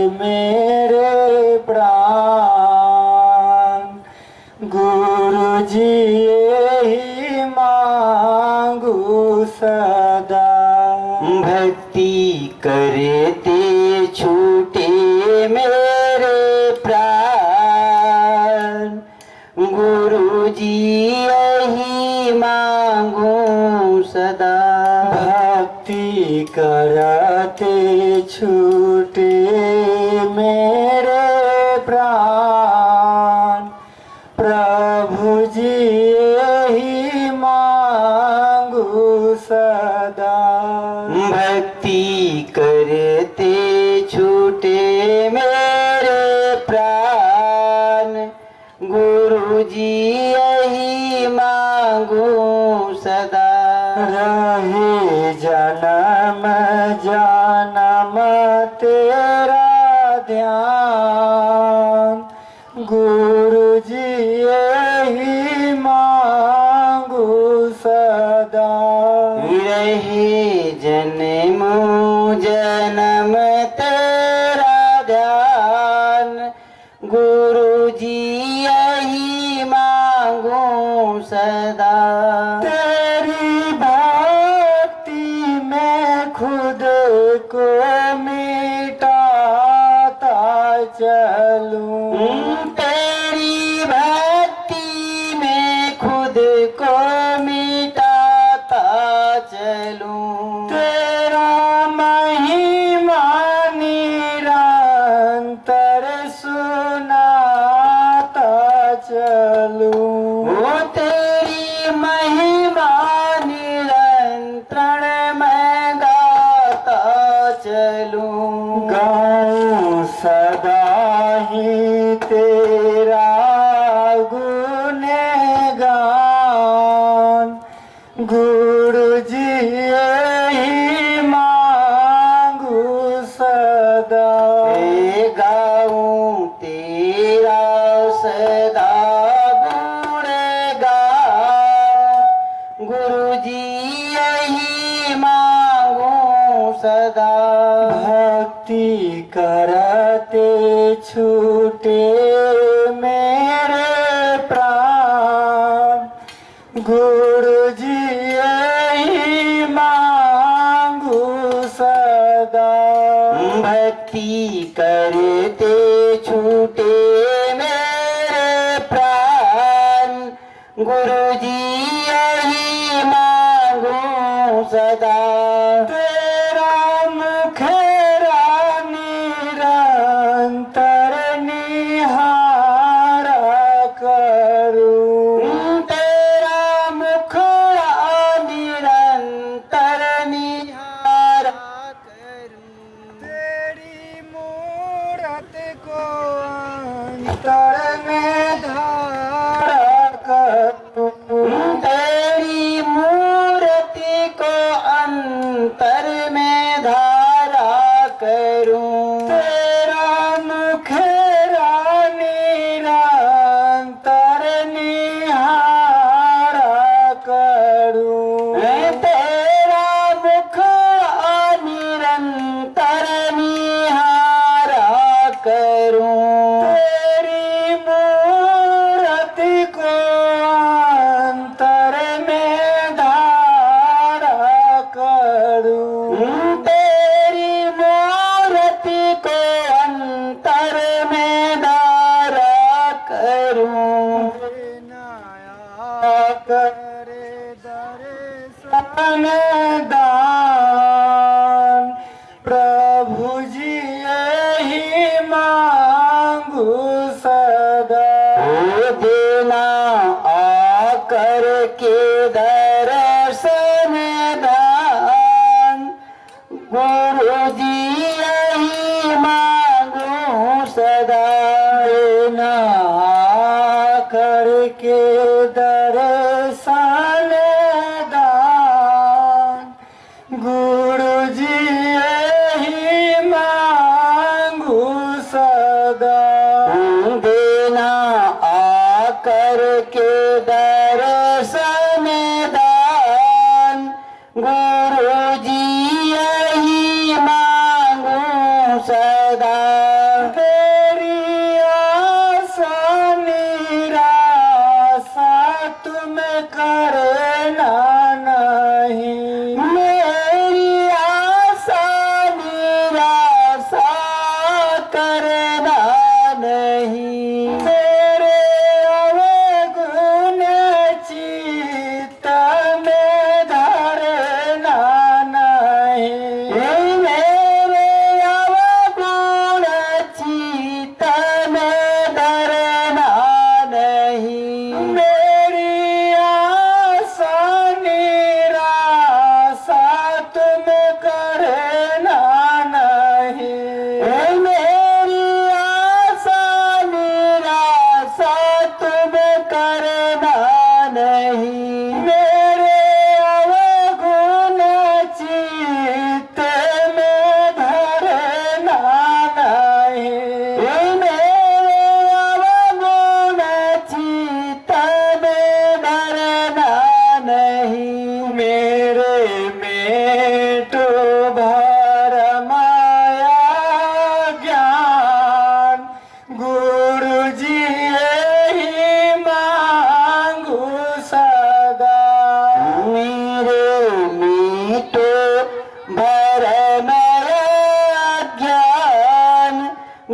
मेरे प्राण। गुरु जी यही मांगू सदा। भक्ति करते छूटे मेरे प्राण। गुरु जी यही मांगू सदा। भक्ति करते छूटे मेरे प्राण। प्रभु जी यही मांगू सदा। भक्ति करते छूटे मेरे प्राण। गुरु जी यही मांगू सदा। रहे जन्म जन्म तेरा ध्यान। गुरु जी यही मांगू सदा। रहे जन्म जन्म तेरा ध्यान। गुरु जी यही मांगू सदा। तेरी भक्ति में खुद को मिटाता चलूं। तेरी भक्ति में खुद को मिटाता चलूं। तेरा महिमा निरंतर सुनाता चलूं। वो तेरी महिमा निरंतर मैं गाता चलूं। गाऊं सदा ही तेरा गुणगान। गुरु जी यही मांगू सदा। गाऊं तेरा सदा गुणगान। गुरु जी यही मांगू सदा। भक्ति करते छूटे मेरे प्राण। गुरु जी यही मांगू सदा। भक्ति करते छूटे मेरे प्राण। गुरु जी यही मांगू सदा। तेरा मुखेरा निरंतर निहारा करूं। तेरा मुखड़ा निरंतर निहारा करूं। तेरी मूरत को अंतर में धारा करूं। तेरी मूर्ति को अंतर में धारा करूं। तेरा मुखेरा निरंतर निहारा करूं। तेरा मुखड़ा निरंतर निहारा करूं। तेरी मूर्ति को अंतर में धारा करूं। तेरी मूर्ति को अंतर में धारा करूं। करे दर्शन दान। प्रभु जी यही मांगू सदा। देना आकर के दर्शन दान। गुरु जी यही मांगू सदा। देना करके दर्शन दान। गुरु जी यही मांगू सदा। देना आकर के दर्शन दान। गुरु जी यही मांगू सदा।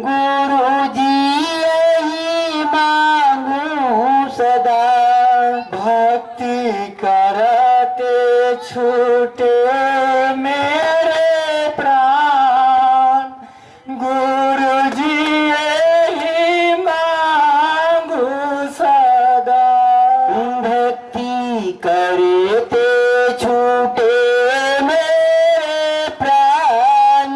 गुरुजी यही मांगू सदा। भक्ति करते छूटे मेरे प्राण, गुरुजी यही मांगू सदा। भक्ति करते छूटे मेरे प्राण,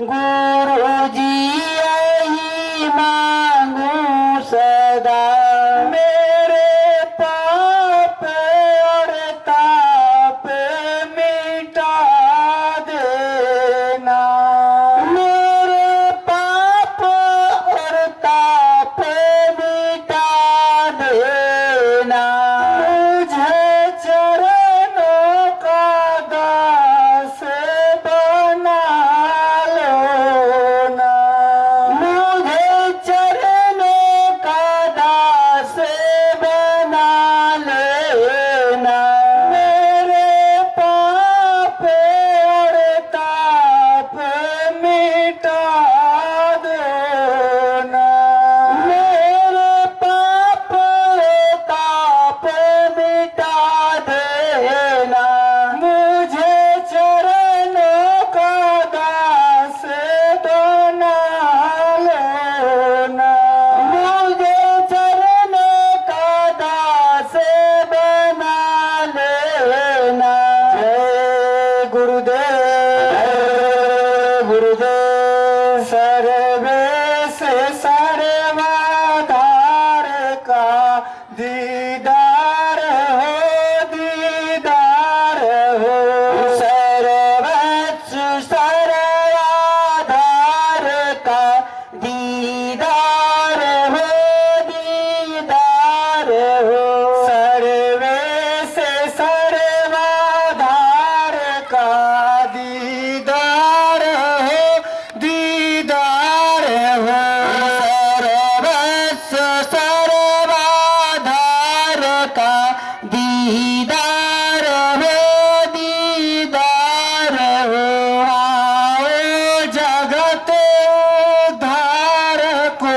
गुरुजी यही मांगू सदा। मेरे पाप और ताप मिटा देना, मेरे पाप और ताप मिटा देना। मुझे चरणों का दास बना लो ना। मुझे चरणों का दास बना लेना। मेरे पाप और ताप मिटा देना, मेरे पाप और ताप मिटा देना। मुझे चरणों का दास बना लेना। मुझे चरणों का दास बना लेना। जय गुरुदेव, जय गुरुदेव। सर्वेश सर्वाधार का दीदार हो, दीदार हो। सर्वस्व सर्वाधार का दीदार हो, दीदार हो। सर्वेश सर्वाधार का दीदार हो, दीदार हो। सर्वस्व सर्वाधार का दीदार हो, दीदार हो। आओ जगत उद्धार को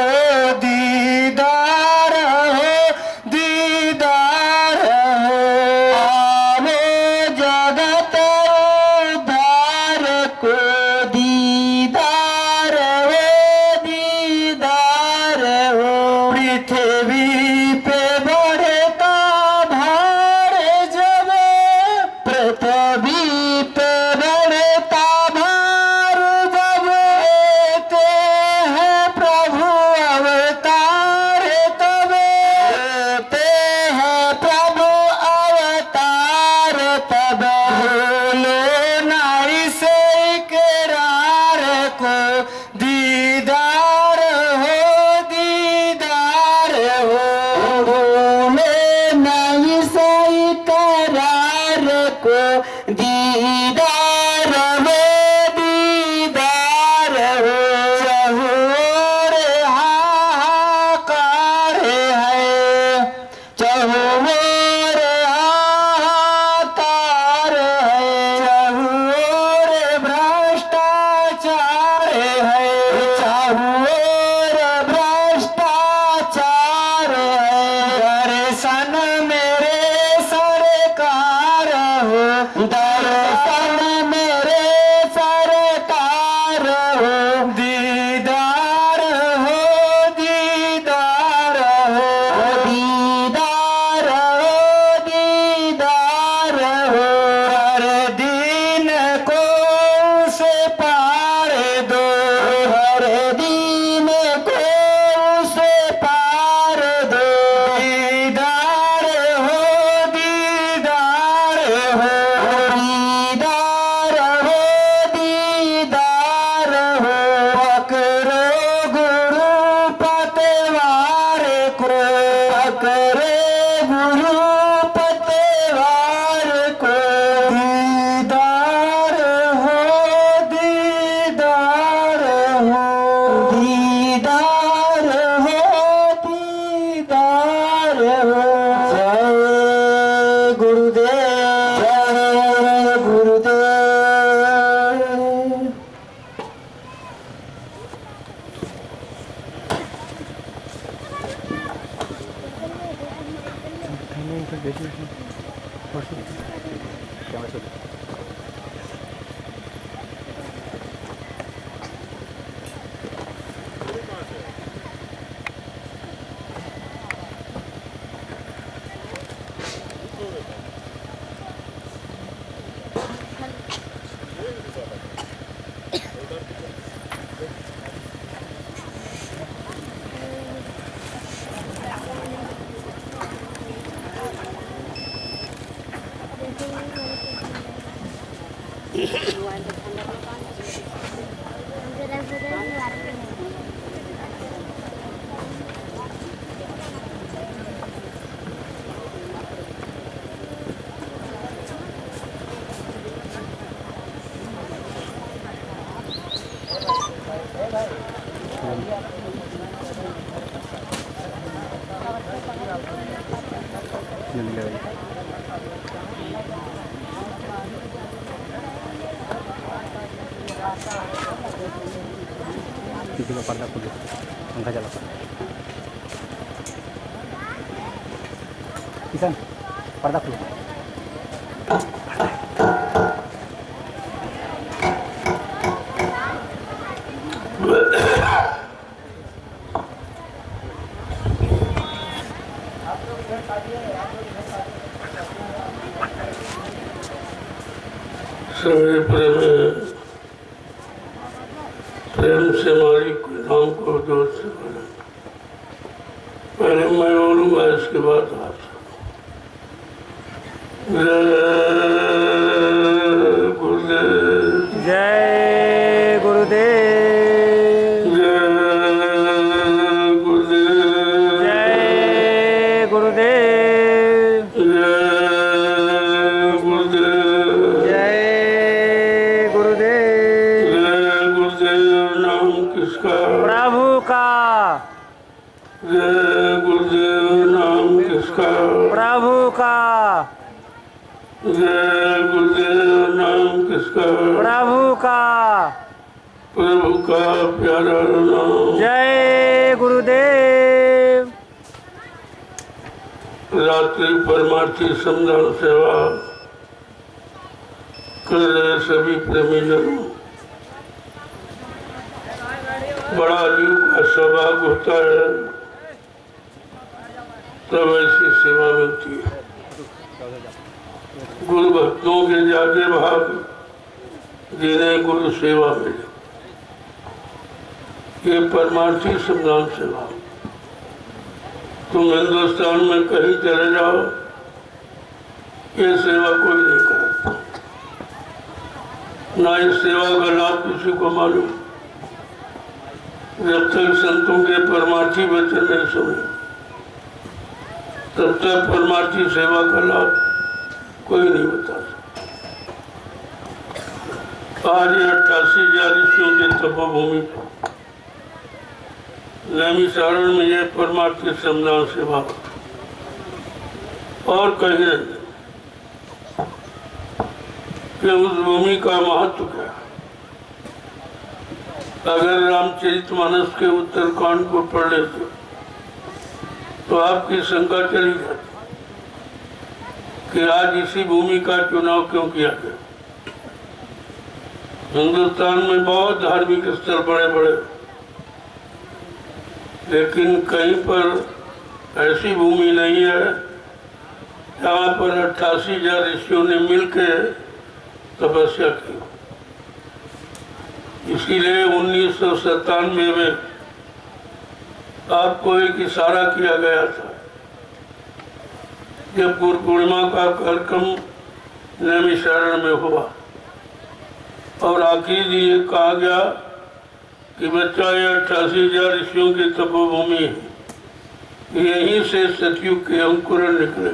दीदार हो, दीदार हो। आओ जगत उद्धार को दीदार हो, दीदार हो। पृथ्वी पे बढ़ता भार जब, पृथ्वी पे बढ़ता भार जब, लेते हैं प्रभु अवतार तब, लेते हैं प्रभु अवतार तब। भूलो ना इस इकरार को, दीदार हो, दीदार हो। भूले नहीं सही करार को, दीदार हो, दीदार हो। चहुओर हाहाकार है, चहुओर हाहाकार है। चहुओर भ्रष्टाचार है, चहुओर भ्रष्टाचार है। दर्शन मेरे सरकार हो, दर्शन मेरे सरकार हो, दीदार हो, दीदार हो। दीदार हो, दीदार हो। हर दिन को उसे पार दो, हर दिन को उसे किसी को पर्दा खुले पंखा चला किसान पर्दा खुले सभी प्रेम से मालिक के नाम को जोर से बोले। पहले मैं बोलूंगा, इसके बाद आप। जय गुरुदेव, जय गुरुदेव, जय गुरुदेव, जय गुरुदेव, जय गुरुदेव, जय गुरुदेव। नाम किसका? प्रभु का, जय गुरुदेव। नाम किसका? प्रभु का, जय गुरुदेव। नाम किसका? प्रभु का, प्रभु का प्यारा नाम। जय गुरुदेव। रात्रि परमार्थी समझान सेवा कर रहे सभी प्रेमीजनों, बड़ा जीव का सौभाग्य होता है तब ऐसी सेवा मिलती है। गुरु भक्तों के ज्यादा भाग जिन्हें गुरु सेवा मिले, ये परमार्थी समझान सेवा। तुम हिंदुस्तान में कहीं चले जाओ, ये सेवा कोई नहीं करता, ना इस सेवा का लाभ किसी को मालूम। जब तक संतों के परमार्थी वचन नहीं सुने, तब तक परमार्थी सेवा का लाभ कोई नहीं बता सकता। आज 88,000 ऋषियों के तपोभूमि नैमिषारण्य में यह परमार्थी समझान सेवा और कहीं नहीं कि उस भूमि का महत्व क्या। अगर रामचरितमानस के उत्तरकांड को पढ़ लेते तो आपकी शंका चली जाती कि आज इसी भूमि का चुनाव क्यों किया गया। हिंदुस्तान में बहुत धार्मिक स्थल बड़े बड़े, लेकिन कहीं पर ऐसी भूमि नहीं है जहाँ पर 88,000 ऋषियों ने मिलकर तपस्या की। इसीलिए 1997 में आपको एक इशारा किया गया था, जब गुरु पूर्णिमा का कार्यक्रम नैमिषारण्य में हुआ और आखिर ये कहा गया कि बच्चा ये 88,000 ऋषियों की तपोभूमि है, यहीं से सतयुग के अंकुरण निकले।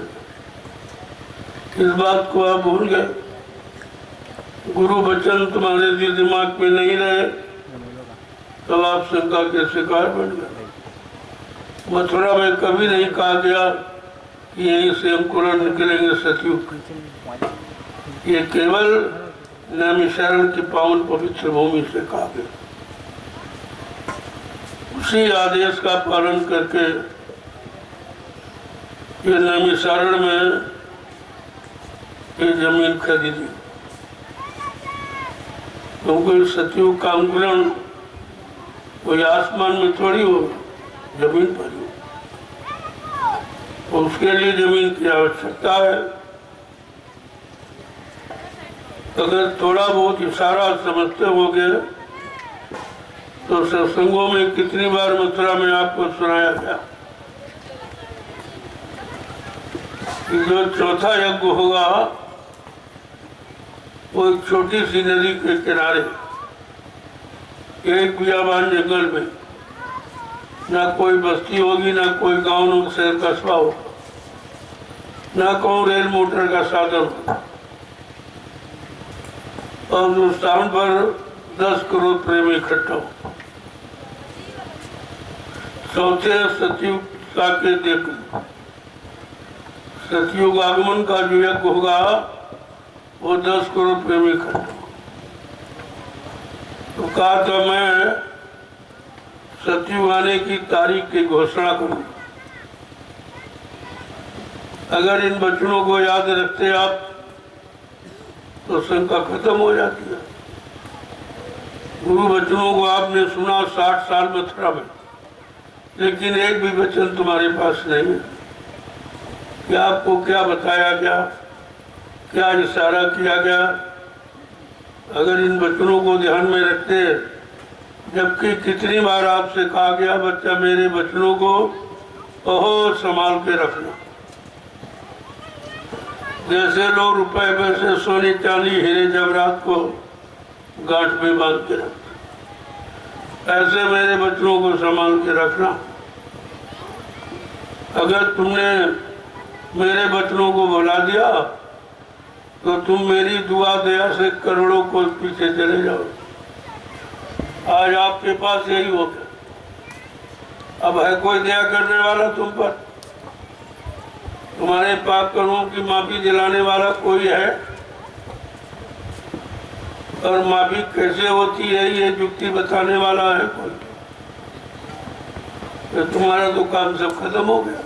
इस बात को आप भूल गए। गुरु वचन तुम्हारे दिमाग में नहीं रहे तब आप शंका के शिकार बन गए। मथुरा में कभी नहीं कहा गया कि यहीं से अंकुरण निकलेंगे सतयुग। ये केवल नैमिषारण्य की पावन पवित्र भूमि से कहा गया। उसी आदेश का पालन करके ये नैमिषारण्य में ये जमीन खरीदी, क्योंकि सतयुग का अंकुरण कोई आसमान में थोड़ी हो, जमीन पर ही, तो उसके लिए जमीन की आवश्यकता है। अगर थोड़ा बहुत इशारा समझते होगे तो सत्संगों में कितनी बार मथुरा में आपको सुनाया गया कि जो चौथा यज्ञ होगा वो एक छोटी सी नदी के किनारे एक बियाबान जंगल में, ना कोई बस्ती होगी, ना कोई गांव, ना शहर कस्बा होगा, ना कोई रेल मोटर का साधन होगा, और उस स्थान पर 10 करोड़ प्रेमी इकट्ठा हो। चौथे सतयुग के देख सतयुग आगमन का जो यज्ञ होगा वो 10 करोड़ प्रेमी इकट्ठा हो। तो कहा था मैं सतयुग आने की तारीख की घोषणा करूं। अगर इन वचनों को याद रखते आप तो शंका खत्म हो जाती है। गुरु वचनों को आपने सुना 60 साल मथुरा में, लेकिन एक भी वचन तुम्हारे पास नहीं है कि आपको क्या बताया गया, क्या इशारा किया गया। अगर इन वचनों को ध्यान में रखते, जबकि कितनी बार आपसे कहा गया बच्चा मेरे वचनों को बहुत संभाल के रखना। जैसे लोग रुपए पैसे सोने चांदी हीरे जवाहरात को गांठ में बांध के रखते, ऐसे मेरे वचनों को संभाल के रखना। अगर तुमने मेरे वचनों को भुला दिया तो तुम मेरी दुआ दया से करोड़ों को पीछे चले जाओ। आज आपके पास यही हो गया। अब है कोई दया करने वाला तुम पर? तुम्हारे पाप कर्मों की माफी दिलाने वाला कोई है? और माफी कैसे होती है ये युक्ति बताने वाला है कोई? तो तुम्हारा तो काम सब खत्म हो गया।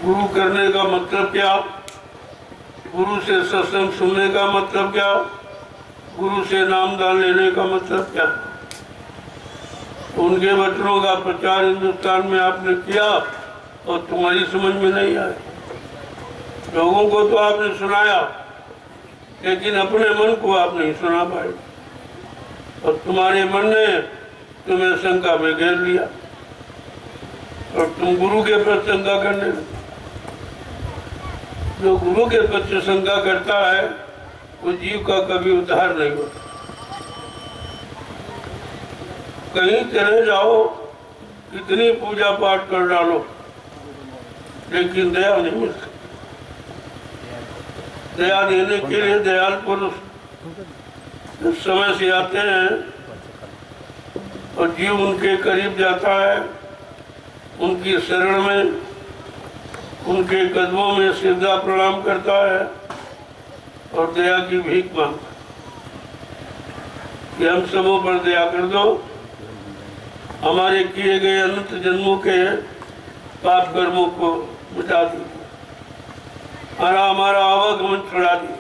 गुरु करने का मतलब क्या? गुरु से सत्संग सुनने का मतलब क्या? गुरु से नामदान लेने का मतलब क्या? उनके वचनों का प्रचार हिंदुस्तान में आपने किया और तुम्हारी समझ में नहीं आया। लोगों को तो आपने सुनाया, लेकिन अपने मन को आप नहीं सुना पाए, और तुम्हारे मन ने तुम्हें शंका में घेर लिया और तुम गुरु के प्रति शंका करने लगे। जो गुरु के प्रति शंका करता है वो जीव का कभी उद्धार नहीं होता। कहीं चले जाओ, कितनी पूजा पाठ कर डालो, लेकिन दया नहीं मिल सकती। दया देने के लिए दयाल पुरुष इस समय से आते हैं और जीव उनके करीब जाता है, उनकी शरण में, उनके कदमों में सिरदा प्रणाम करता है और दया की भीख मांगता है कि हम सबों पर दया कर दो, हमारे किए गए अनंत जन्मों के पाप कर्मों को मिटा दीजिए, हमारा आवागमन छुड़ा दीजिए।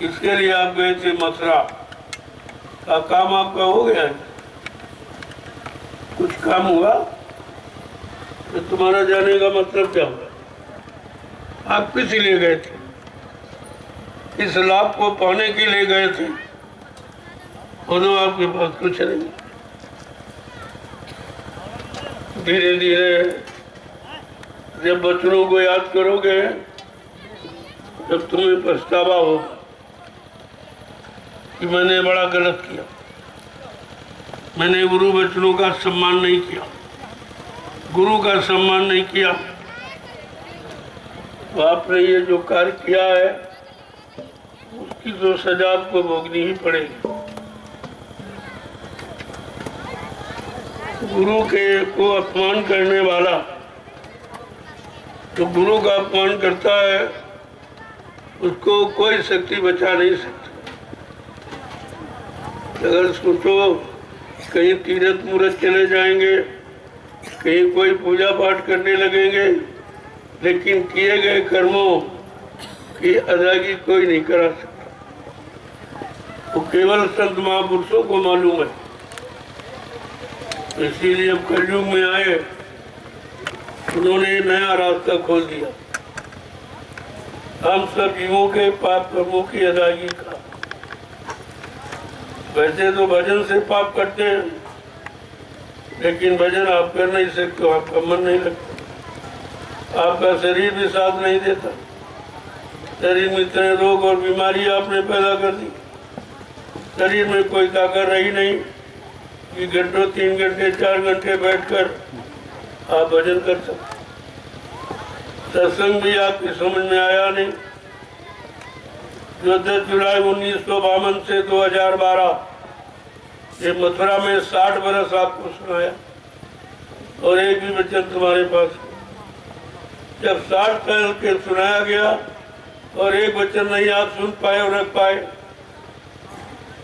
इसके लिए आप गए थे मथुरा, का काम आपका हो गया है? कुछ काम हुआ? तो तुम्हारा जाने का मतलब क्या हुआ? आप किस लिए गए थे? इस लाभ को पाने के लिए गए थे, और आपके पास कुछ नहीं। धीरे धीरे जब बच्चों को याद करोगे तब तुम्हें पछतावा हो कि मैंने बड़ा गलत किया, मैंने गुरु बच्चों का सम्मान नहीं किया, गुरु का सम्मान नहीं किया। तो आपने ये जो कार्य किया है उसकी तो सजा आपको भोगनी ही पड़ेगी। गुरु के को अपमान करने वाला तो गुरु का अपमान करता है, उसको कोई शक्ति बचा नहीं सकती। अगर सोचो कहीं तीर्थ मूर्त चले जाएंगे कहीं कोई पूजा पाठ करने लगेंगे, लेकिन किए गए कर्मों की अदायगी कोई नहीं करा सकता। वो केवल संत महापुरुषों को मालूम है। इसीलिए अब कलयुग में आए, उन्होंने नया रास्ता खोल दिया, हम सब जीवों के पाप कर्मों की अदायगी का। वैसे तो भजन से पाप करते हैं, लेकिन भजन आप कर नहीं सकते, आपका मन नहीं लगता, आपका शरीर भी साथ नहीं देता। शरीर में इतने रोग और बीमारी आपने पैदा कर दी, शरीर में कोई ताकत रही नहीं कि घंटों 3 घंटे 4 घंटे बैठकर आप भजन कर सकते। सत्संग भी आपकी समझ में आया नहीं। जो 10 जुलाई 1952 से 2012 ये मथुरा में 60 बरस आपको सुनाया, और एक भी वचन तुम्हारे पास। जब 60 साल के सुनाया गया और एक वचन नहीं आप सुन पाए और रख पाए,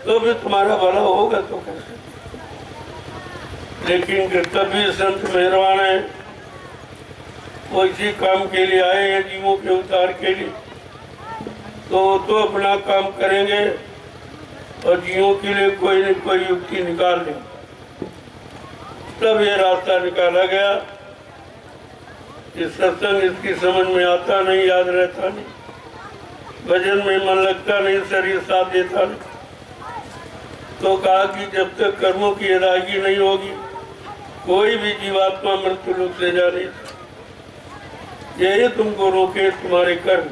तो भी तुम्हारा भला होगा तो कैसे। लेकिन तब भी संत मेहरबान है, वो इसी काम के लिए आए हैं, जीवों के उद्धार के लिए। तो अपना काम करेंगे और जीवों के लिए कोई न कोई युक्ति निकाल लेंगे। तब ये रास्ता निकाला गया। इस सत्संग इसकी समझ में आता नहीं, याद रहता नहीं, भजन में मन लगता नहीं, शरीर साथ देता नहीं। तो कहा कि जब तक कर्मों की अदायगी नहीं होगी, कोई भी जीवात्मा मृत्यु लोक से जा नहीं सकता। यही तुमको रोके तुम्हारे कर्म।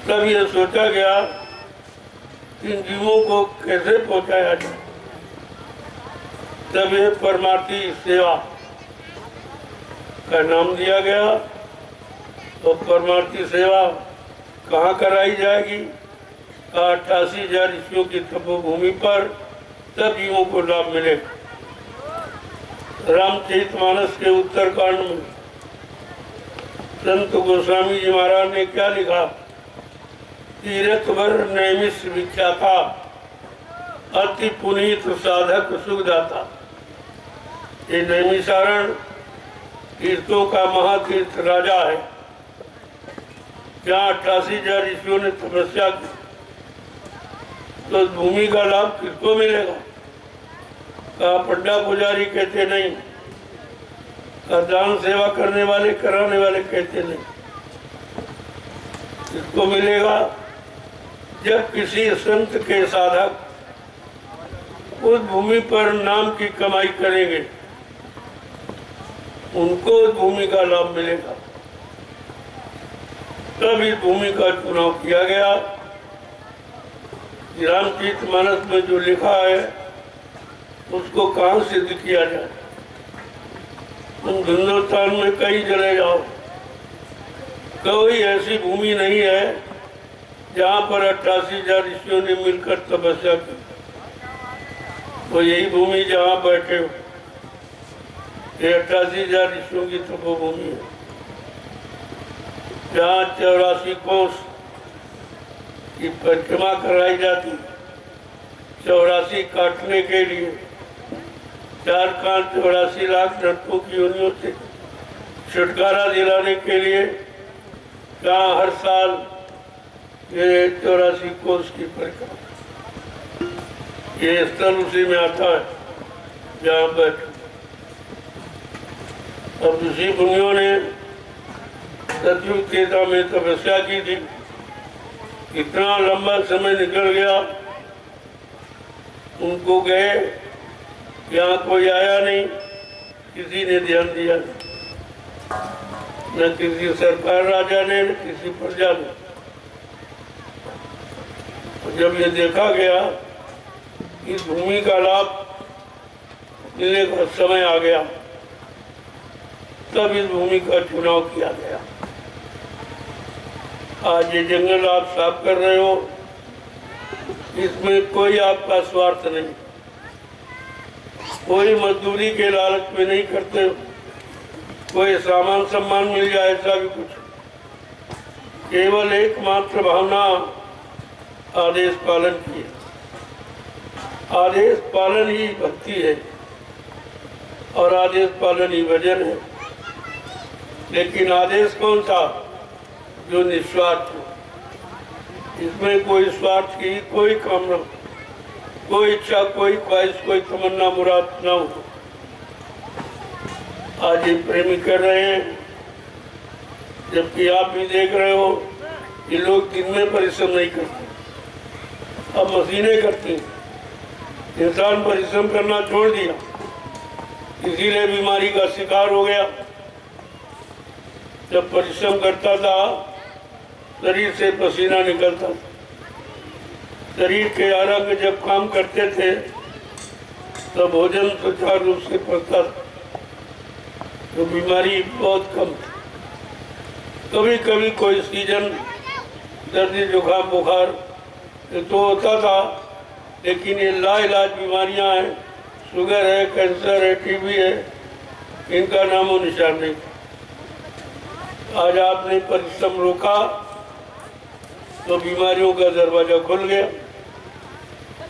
तब यह सोचा गया इन जीवों को कैसे पहुंचाया जाए। तब यह परमार्थी सेवा का नाम दिया गया। तो परमार्थी सेवा कहाँ कराई जाएगी? 88,000 ऋषियों की तपोभूमि पर, तब जीवों को लाभ मिलेगा। रामचरितमानस के उत्तरकांड में संत गोस्वामी जी महाराज ने क्या लिखा? तीरथ वर नैमिष विख्याता, अति पुनीत साधक सुखदाता। ये नैमिषारण तीर्थों का महातीर्थ राजा है, जहाँ 88,000 ऋषियों ने तपस्या की। तो भूमि का लाभ किसको मिलेगा? कहा पंडा पुजारी कहते नहीं, दान सेवा करने वाले कराने वाले कहते नहीं। इसको मिलेगा जब किसी संत के साधक उस भूमि पर नाम की कमाई करेंगे, उनको उस भूमि का लाभ मिलेगा। तब इस भूमि का चुनाव किया गया। रामचरितमानस में जो लिखा है उसको कहाँ सिद्ध किया जाए? तुम हिंदुस्तान में कहीं चले जाओ, कोई ऐसी भूमि नहीं है जहाँ पर 88,000 ऋषियों ने मिलकर तपस्या की। तो यही भूमि जहाँ बैठे हो, ये 88,000 ऋषियों की तपोभूमि है, जहाँ 84 कोस की परिक्रमा कराई जाती। 84 काटने के लिए 4 कान 84 लाख नरकों की योनियों से छुटकारा दिलाने के लिए, जहाँ हर साल ये 84 कोस की परिक्रमा, ये स्थल उसी में आता है जहाँ बैठ। अब ऋषि मुनियों ने सतयुग त्रेता में तपस्या की थी। इतना लंबा समय निकल गया, उनको गए, यहाँ कोई आया नहीं, किसी ने ध्यान दिया नहीं, न किसी सरकार राजा ने, न किसी प्रजा ने। जब ये देखा गया कि भूमि का लाभ मिलने का समय आ गया, तब इस भूमि का चुनाव किया गया। आज ये जंगल आप साफ कर रहे हो, इसमें कोई आपका स्वार्थ नहीं, कोई मजदूरी के लालच में नहीं करते, कोई सामान सम्मान मिल जाए ऐसा भी कुछ, केवल एकमात्र भावना आदेश पालन की। आदेश पालन ही भक्ति है। और आदेश पालन ही भजन है। लेकिन आदेश कौन सा? जो निस्वार्थ हो, इसमें कोई स्वार्थ की कोई कामना, कोई इच्छा, कोई ख्वाहिश, कोई तमन्ना मुराद न हो। आज ये प्रेमी कर रहे हैं, जबकि आप भी देख रहे हो कि लोग दिन में परिश्रम नहीं करते, अब मशीनें करती हैं। इंसान परिश्रम करना छोड़ दिया, इसीलिए बीमारी का शिकार हो गया। जब परिश्रम करता था, शरीर से पसीना निकलता था, शरीर के अंग जब काम करते थे तब भोजन सुचारू रूप से पचता था, तो बीमारी बहुत कम थी। कभी कभी कोई सीजन सर्दी जुकाम बुखार तो होता था, लेकिन ये लाइलाज बीमारियां हैं, शुगर है, कैंसर है, टीबी है, इनका नामो निशान नहीं। आज आपने परिश्रम रोका तो बीमारियों का दरवाजा खुल गया।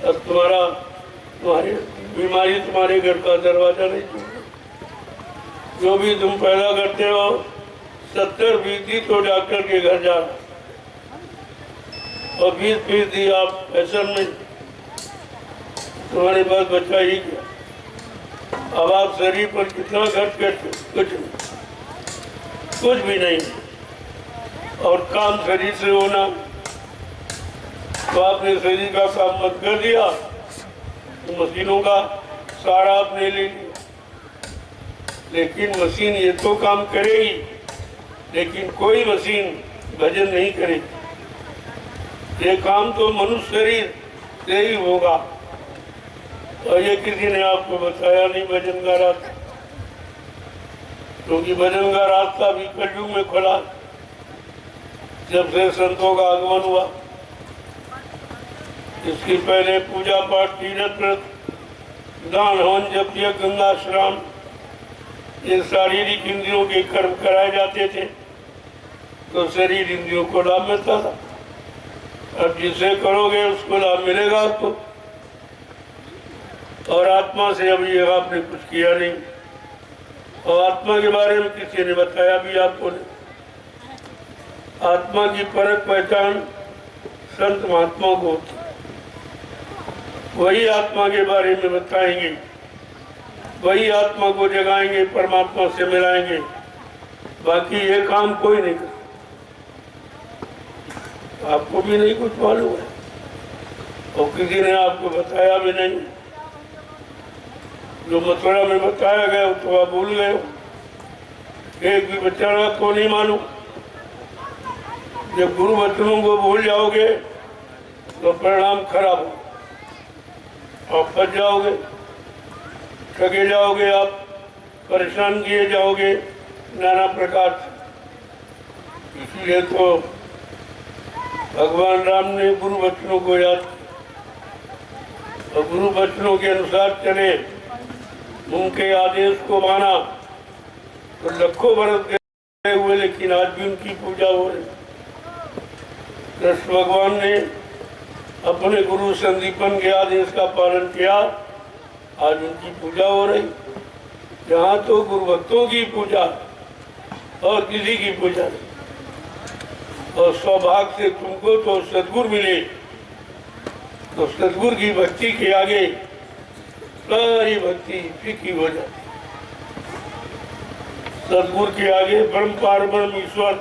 अब तुम्हारी बीमारी तुम्हारे घर का दरवाजा नहीं खुलेगा। जो भी तुम पैदा करते हो 70% तो डॉक्टर के घर जा रहा, और 20% आप फैशन में, तुम्हारे पास बच्चा ही क्या। अब आप शरीर पर कितना खर्च करते? कुछ भी नहीं। और काम शरीर से होना, तो आपने शरीर का काम मत कर दिया तो मशीनों का सहारा आपने ले लिया। लेकिन मशीन ये तो काम करेगी, लेकिन कोई मशीन भजन नहीं करेगी। ये काम तो मनुष्य शरीर से ही होगा, और ये किसी ने आपको बताया नहीं भजन का रास्ता, क्योंकि भजन का रास्ता भी कलयुग में खुला जब से संतों का आगमन हुआ। इसके पहले पूजा पाठ, तीर्थ व्रत, दान हवन, जपय, गंगा स्नान, ये शारीरिक इंद्रियों के कर्म कराए जाते थे, तो शरीर इंद्रियों को लाभ मिलता था। अब जिसे करोगे उसको लाभ मिलेगा आपको, और आत्मा से अभी आपने कुछ किया नहीं, और आत्मा के बारे में किसी ने बताया भी आपको नहीं। आत्मा की परख पहचान संत महात्माओं को होती, वही आत्मा के बारे में बताएंगे, वही आत्मा को जगाएंगे, परमात्मा से मिलाएंगे। बाकी ये काम कोई नहीं कर, आपको भी नहीं कुछ मालूम है, और किसी ने आपको बताया भी नहीं। जो मथुरा में बताया गया तो आप भूल गए हो। एक भी बच्चा को नहीं मालूम। जब गुरु वचनों को भूल जाओगे तो परिणाम खराब हो, आप फंस जाओगे, ठगे जाओगे, आप परेशान किए जाओगे नाना प्रकार से। इसलिए तो भगवान राम ने गुरु वचनों को याद किया, और गुरु वचनों के अनुसार चले, उनके आदेश को माना, तो लाखों बरस गए हुए, लेकिन आज भी उनकी पूजा हो रही। कृष्ण भगवान ने अपने गुरु संदीपन के आदेश का पालन किया, आज उनकी पूजा हो रही। यहाँ तो गुरु भक्तों की पूजा और किसी की पूजा नहीं। और सौभाग्य से तुमको तो सदगुरु मिले, तो सदगुरु की भक्ति के आगे सारी भक्ति फीकी हो जाती। सदगुरु के आगे ब्रह्म पारब्रह्म ईश्वर,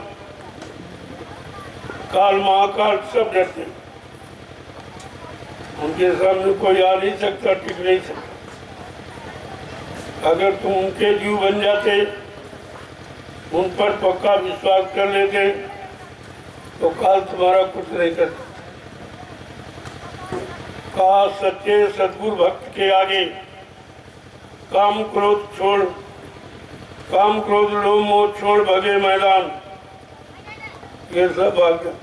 काल महाकाल सब डरते, उनके सामने कोई आ नहीं सकता, टिक नहीं सकता। अगर तुम उनके जीव बन जाते, उन पर पक्का विश्वास कर लेते, तो काल तुम्हारा कुछ नहीं करता। कहा सच्चे सदगुरु भक्त के आगे काम क्रोध छोड़, काम क्रोध लोभ मोह छोड़ भगे मैदान, ये सब भाग्य।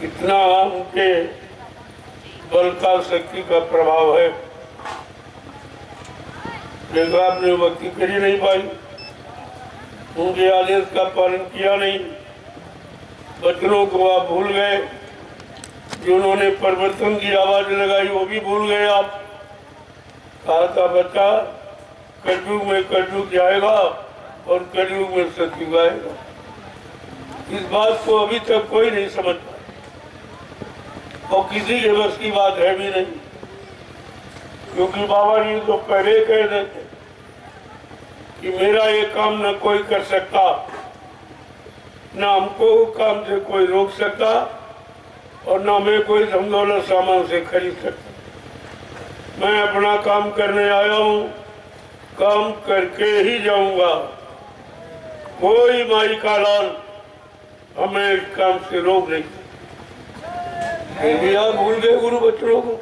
इतना उनके बल का शक्ति का प्रभाव है। लेकिन आपने भक्ति करी नहीं पाई, उनके आदेश का पालन किया नहीं, वचनों को आप भूल गए। जिन्होंने परिवर्तन की आवाज लगाई वो भी भूल गए आप। कहा था बच्चा कलयुग में कलयुग जाएगा और कलयुग में सतयुग आएगा। इस बात को अभी तक कोई नहीं समझ पाया और किसी के बस की बात है भी नहीं, क्योंकि बाबा जी तो पहले कह देते कि मेरा ये काम न कोई कर सकता, न हमको काम से कोई रोक सकता और न मैं कोई धमदौलत सामान से खरीद सकता। मैं अपना काम करने आया हूँ, काम करके ही जाऊंगा। कोई माई का लाल हमें इस काम से रोक नहीं। फिर भी आप भूल गए गुरु बच्चों को।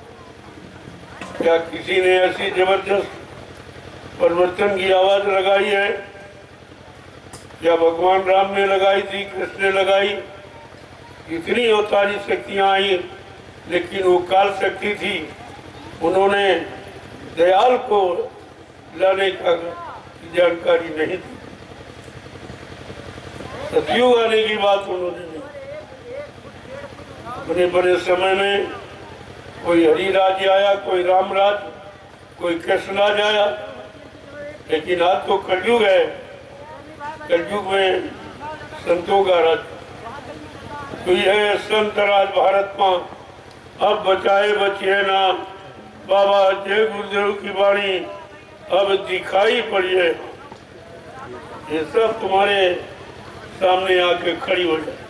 क्या किसी ने ऐसी जबरदस्त परिवर्तन की आवाज लगाई है? क्या भगवान राम ने लगाई थी, कृष्ण ने लगाई? इतनी अवतारी शक्तियां आई, लेकिन वो काल शक्ति थी। उन्होंने दयाल को लाने का जानकारी नहीं थी। सतयुग आने की बात उन्होंने नहीं। बड़े बड़े समय में कोई हरिराज आया, कोई रामराज, कोई कृष्णराज आया, लेकिन आज तो कलयुग है। कलयुग में संतों का राज। तो यह संत राज भारत में अब बचाए बचिए नाम। बाबा जय गुरुदेव की वाणी अब दिखाई पड़ी है। ये सब तुम्हारे सामने आके खड़ी हो जाए।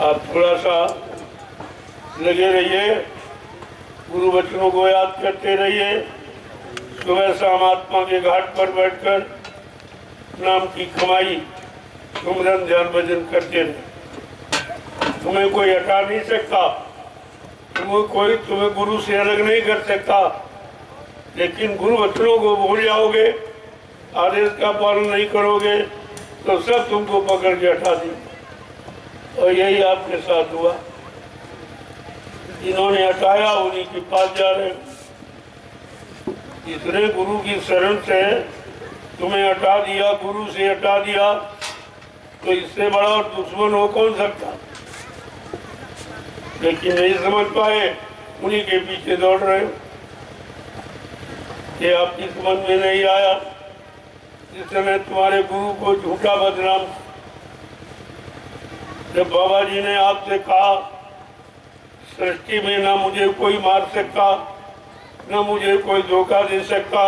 आप थोड़ा सा लगे रहिए, गुरु वचनों को याद करते रहिए। सुबह शाम आत्मा के घाट पर बैठकर नाम की कमाई सुमरन ध्यान भजन करते रहे। तुम्हें कोई हटा नहीं सकता, तुम्हें गुरु से अलग नहीं कर सकता, लेकिन गुरु वचनों को भूल जाओगे, आदेश का पालन नहीं करोगे तो सब तुमको पकड़ के हटा देंगे। और यही आपके साथ हुआ। जिन्होंने हटाया उन्हीं के पास जा रहे। इसने गुरु की शरण से तुम्हें हटा दिया, गुरु से हटा दिया, तो इससे बड़ा और दुश्मन हो कौन सकता? लेकिन नहीं समझ पाए, उन्हीं के पीछे दौड़ रहे हो। ये आपकी समझ में नहीं आया। जिस समय तुम्हारे गुरु को झूठा बदनाम, जब बाबा जी ने आपसे कहा सृष्टि में ना मुझे कोई मार सकता, न मुझे कोई धोखा दे सकता,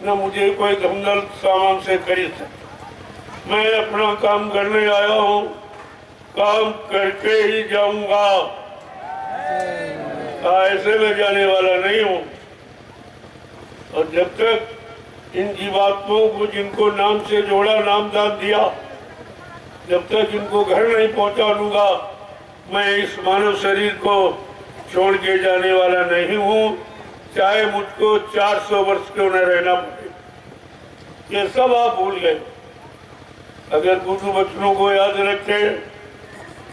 न मुझे कोई धमदल सामान से खरीद सकता, मैं अपना काम करने आया हूँ, काम करके ही जाऊंगा, ऐसे में जाने वाला नहीं हूँ। और जब तक इन जीवात्माओं को जिनको नाम से जोड़ा, नाम दान दिया, जब तक इनको घर नहीं पहुंचा लूंगा, मैं इस मानव शरीर को छोड़ के जाने वाला नहीं हूँ, चाहे मुझको 400 वर्ष क्यों न रहना पड़े। ये सब आप भूल गए। अगर गुरु वचनों को याद रखे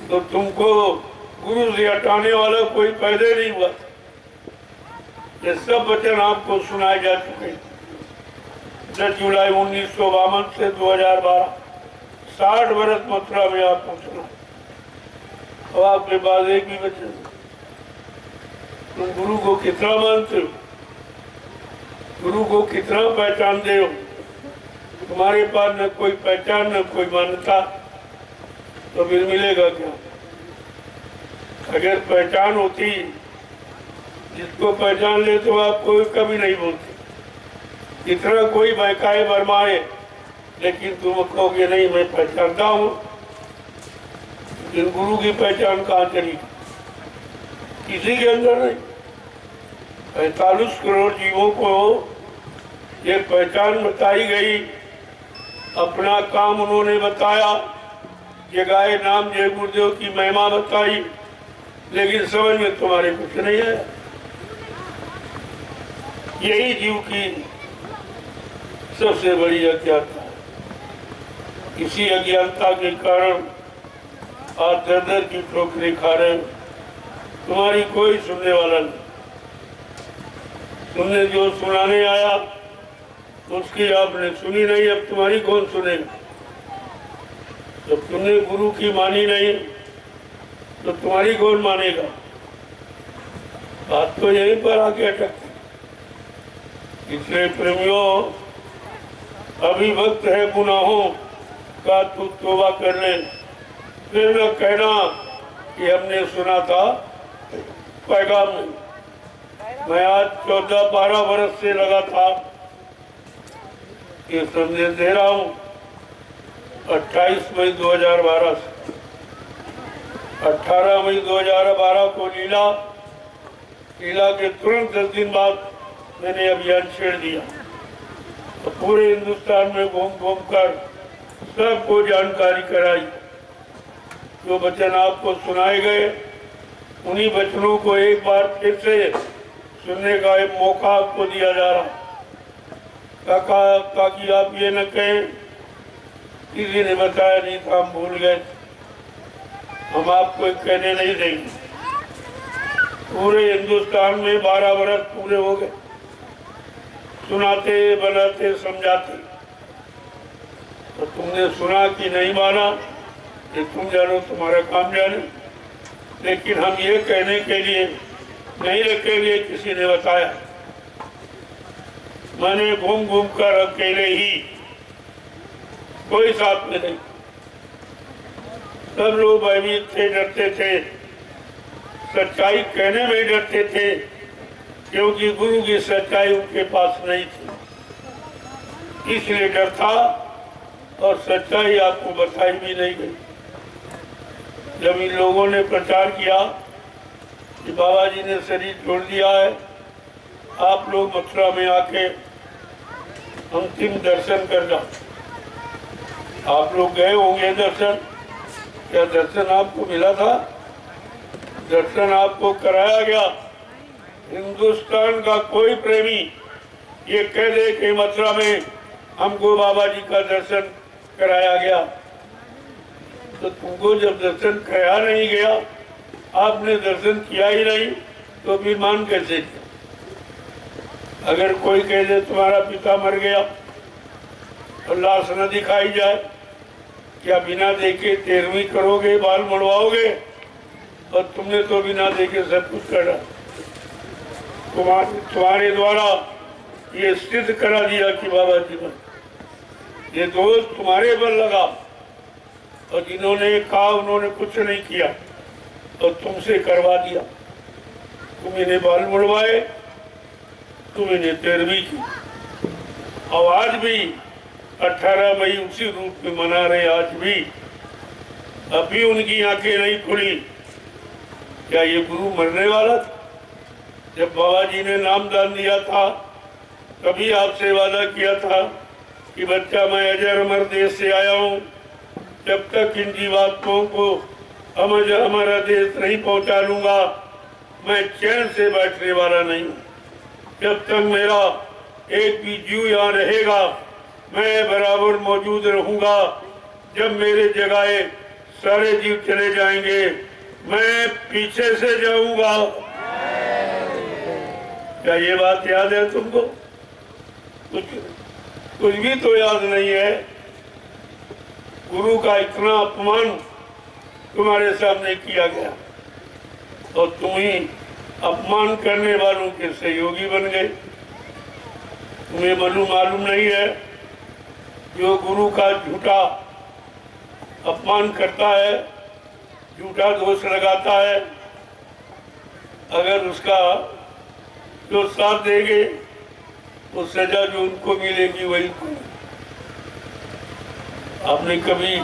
तो तुमको गुरु से हटाने वाला कोई पैदा नहीं हुआ। ये सब वचन आपको सुनाए जा चुके। 10 जुलाई 1952 से 2012 60 वर्ष मथुरा में आपको सुना। अब आपके पास एक भी वचन, तुम गुरु को कितना मानते हो, गुरु को कितना पहचानते हो? तुम्हारे पास न कोई पहचान, न कोई मान्यता, तो फिर मिलेगा क्या? अगर पहचान होती, जिसको पहचान ले तो आप कोई कभी नहीं बोलते। इतना कोई बहकाए बरमाए, लेकिन तुम कहोगे नहीं मैं पहचानता हूँ। लेकिन गुरु की पहचान कहाँ चली? किसी के अंदर नहीं। 45 करोड़ जीवों को ये पहचान बताई गई, अपना काम उन्होंने बताया, जगाए नाम जय गुरुदेव की महिमा बताई, लेकिन समझ में तुम्हारे कुछ नहीं आया। यही जीव की सबसे बड़ी अज्ञानता है। इसी अज्ञानता के कारण आज दर की ठोकरें खा रहे हो। तुम्हारी कोई सुनने वाला नहीं। तुमने जो सुनाने आया उसकी आपने सुनी नहीं, अब तुम्हारी कौन सुनेगा? जब तुमने गुरु की मानी नहीं तो तुम्हारी कौन मानेगा? बात तो यहीं पर आके अटकती। इसलिए प्रेमियों, अभी वक्त है गुनाहों का, तू तौबा कर ले। फिर न कहना कि हमने सुना था पैगाम में। मैं आज 14-12 वर्ष से लगा था ये संदेश दे रहा हूँ। 28 मई 2012 से 18 मई 2012 को लीला के तुरंत 10 दिन बाद मैंने अभियान छेड़ दिया। तो पूरे हिंदुस्तान में घूम कर सबको जानकारी कराई। जो वचन आपको सुनाए गए, उन्हीं वचनों को एक बार फिर से सुनने का एक मौका आपको दिया जा रहा, ताकि आप ये न कहें किसी ने बताया नहीं था, हम भूल गए। हम आपको कहने नहीं देंगे। पूरे हिंदुस्तान में 12 वर्ष पूरे हो गए सुनाते, बनाते, समझाते। तो तुमने सुना कि नहीं माना, ये तुम जानो, तुम्हारा काम जाने। लेकिन हम ये कहने के लिए नहीं रखेंगे किसी ने बताया। मैंने घूम कर अकेले ही, कोई साथ में नहीं, सब लोग भयभीत थे, डरते थे, सच्चाई कहने में डरते थे, क्योंकि गुरु की सच्चाई उनके पास नहीं थी। इसलिए डर था और सच्चाई आपको बताई भी नहीं गई। जब इन लोगों ने प्रचार किया कि बाबा जी ने शरीर छोड़ दिया है, आप लोग मथुरा में आके अंतिम दर्शन कर जाओ। आप लोग गए होंगे दर्शन, क्या दर्शन आपको मिला था? दर्शन आपको कराया गया। हिंदुस्तान का कोई प्रेमी ये कह दे कि मथुरा में हमको बाबा जी का दर्शन कराया गया, तो तुमको जब दर्शन कराया नहीं गया, आपने दर्शन किया ही नहीं, तो फिर मान कैसे किया? अगर कोई कह दे तुम्हारा पिता मर गया और लाश न दिखाई जाए, क्या बिना देखे 13वीं करोगे, बाल मड़वाओगे? और तुमने तो बिना देखे सब कुछ करा। तुम्हारे द्वारा ये सिद्ध करा दिया कि बाबा जी मर। ये दोष तुम्हारे पर लगा, और जिन्होंने कहा उन्होंने कुछ नहीं किया और तुमसे करवा दिया। तुम इन्हें बाल मुड़वाए, तुम इन्हें 13वीं की। और आज भी 18 मई उसी रूप में मना रहे। आज भी अभी उनकी आंखें नहीं खुली। क्या ये गुरु मरने वाला था? जब बाबा जी ने नाम दान दिया था, तभी आपसे वादा किया था कि बच्चा, मैं अजर अमर देश से आया हूँ, जब तक इन जीवात्माओं को हमारा देश नहीं पहुँचा लूँगा, मैं चैन से बैठने वाला नहीं हूँ। जब तक मेरा एक भी जीव यहाँ रहेगा, मैं बराबर मौजूद रहूँगा। जब मेरे जगह सारे जीव चले जाएंगे, मैं पीछे से जाऊँगा। क्या ये बात याद है तुमको? कुछ भी तो याद नहीं है। गुरु का इतना अपमान तुम्हारे सामने किया गया और तुम ही अपमान करने वालों के सहयोगी बन गए। तुम्हें मालूम नहीं है, जो गुरु का झूठा अपमान करता है, झूठा दोष लगाता है, अगर उसका जो साथ देंगे, वो सजा जो उनको मिलेगी वही। आपने कभी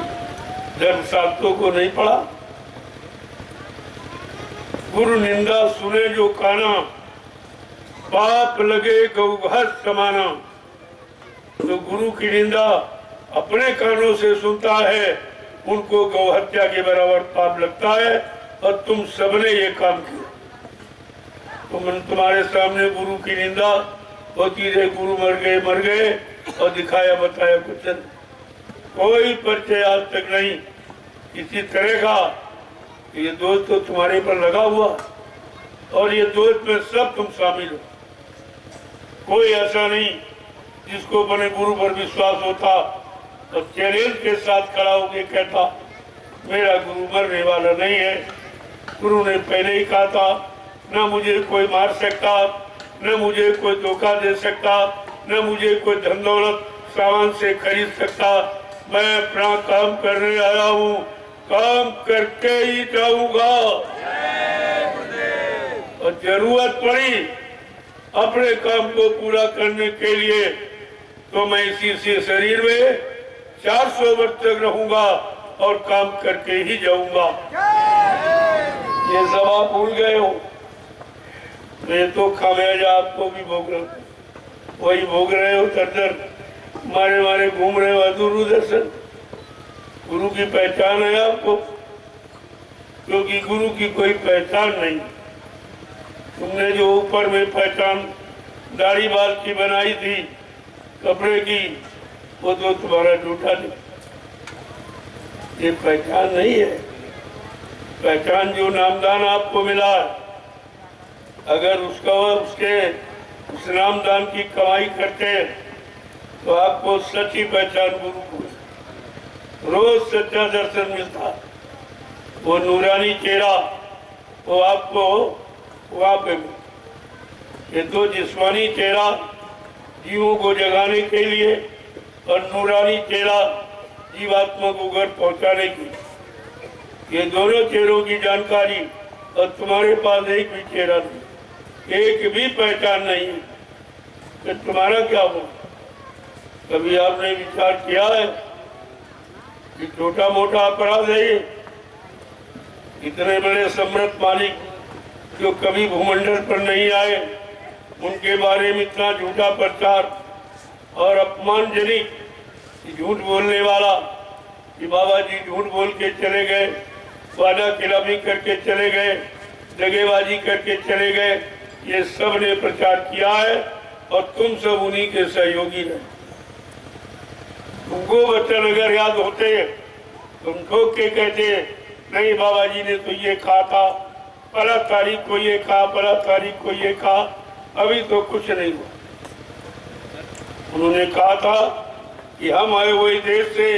धर्मशास्त्रों को नहीं पढ़ा? गुरु निंदा सुने जो काना, पाप लगे गौघास समाना। तो गुरु की निंदा अपने कानों से सुनता है, उनको गौहत्या के बराबर पाप लगता है। और तुम सबने ये काम किया। तुम्हारे सामने गुरु की निंदा होती रही, गुरु मर गए और दिखाया बताया कुछ नहीं। कोई परिचय आज तक नहीं किसी तरह का। ये दोष तो तुम्हारे पर लगा हुआ, और ये दोष में सब तुम शामिल हो। कोई ऐसा नहीं जिसको अपने गुरु पर विश्वास होता और चैलेंज के साथ खड़ा होकर कहता मेरा गुरु मरने वाला नहीं है। गुरु ने पहले ही कहा था, ना मुझे कोई मार सकता, न मुझे कोई धोखा दे सकता, न मुझे कोई धन दौलत सामान से खरीद सकता। मैं अपना काम करने आया हूँ, काम करके ही जाऊंगा। और जरूरत पड़ी अपने काम को पूरा करने के लिए तो मैं इसी से शरीर में 400 वर्ष तक रहूंगा और काम करके ही जाऊंगा। ये सब आप भूल गए हो। मैं तो खामियाजा आपको भी भोग रहा हूँ, वही भोग रहे हो। दर मारे मारे घूम रहे हो अधूरू दर्शन। गुरु की पहचान है आपको? क्योंकि गुरु की कोई पहचान नहीं। तुमने जो ऊपर में पहचान दाढ़ी बाल की बनाई थी, कपड़े की, वो तो तुम्हारा झूठा नहीं। ये पहचान नहीं है। पहचान जो नामदान आपको मिला, अगर उसके उस नामदान की कमाई करते तो आपको सच्ची पहचान गुरु को रोज सच्चा दर्शन मिलता। वो नूरानी चेहरा वो आपको वहाँ पे, ये तो जिस्मानी चेहरा जीवों को जगाने के लिए और नूरानी चेहरा जीवात्मा को घर पहुँचाने की, ये दोनों चेहरों की जानकारी। और तुम्हारे पास एक भी चेहरा नहीं, एक भी पहचान नहीं है, तो तुम्हारा क्या हो? कभी आपने विचार किया है कि छोटा मोटा अपराध है ये? इतने बड़े सम्राट मालिक जो कभी भूमंडल पर नहीं आए, उनके बारे में इतना झूठा प्रचार और अपमानजनक झूठ बोलने वाला कि बाबा जी झूठ बोल के चले गए, वादा खिलाफी करके चले गए, दगेबाजी करके चले गए, ये सब ने प्रचार किया है और तुम सब उन्हीं के सहयोगी रहे। तुमको वचन अगर याद होते तुम ठोक के कहते नहीं बाबा जी ने तो ये कहा था, पला तारीख को ये कहा, पला तारीख को ये कहा। अभी तो कुछ नहीं हुआ। उन्होंने कहा था कि हम आए वही देश से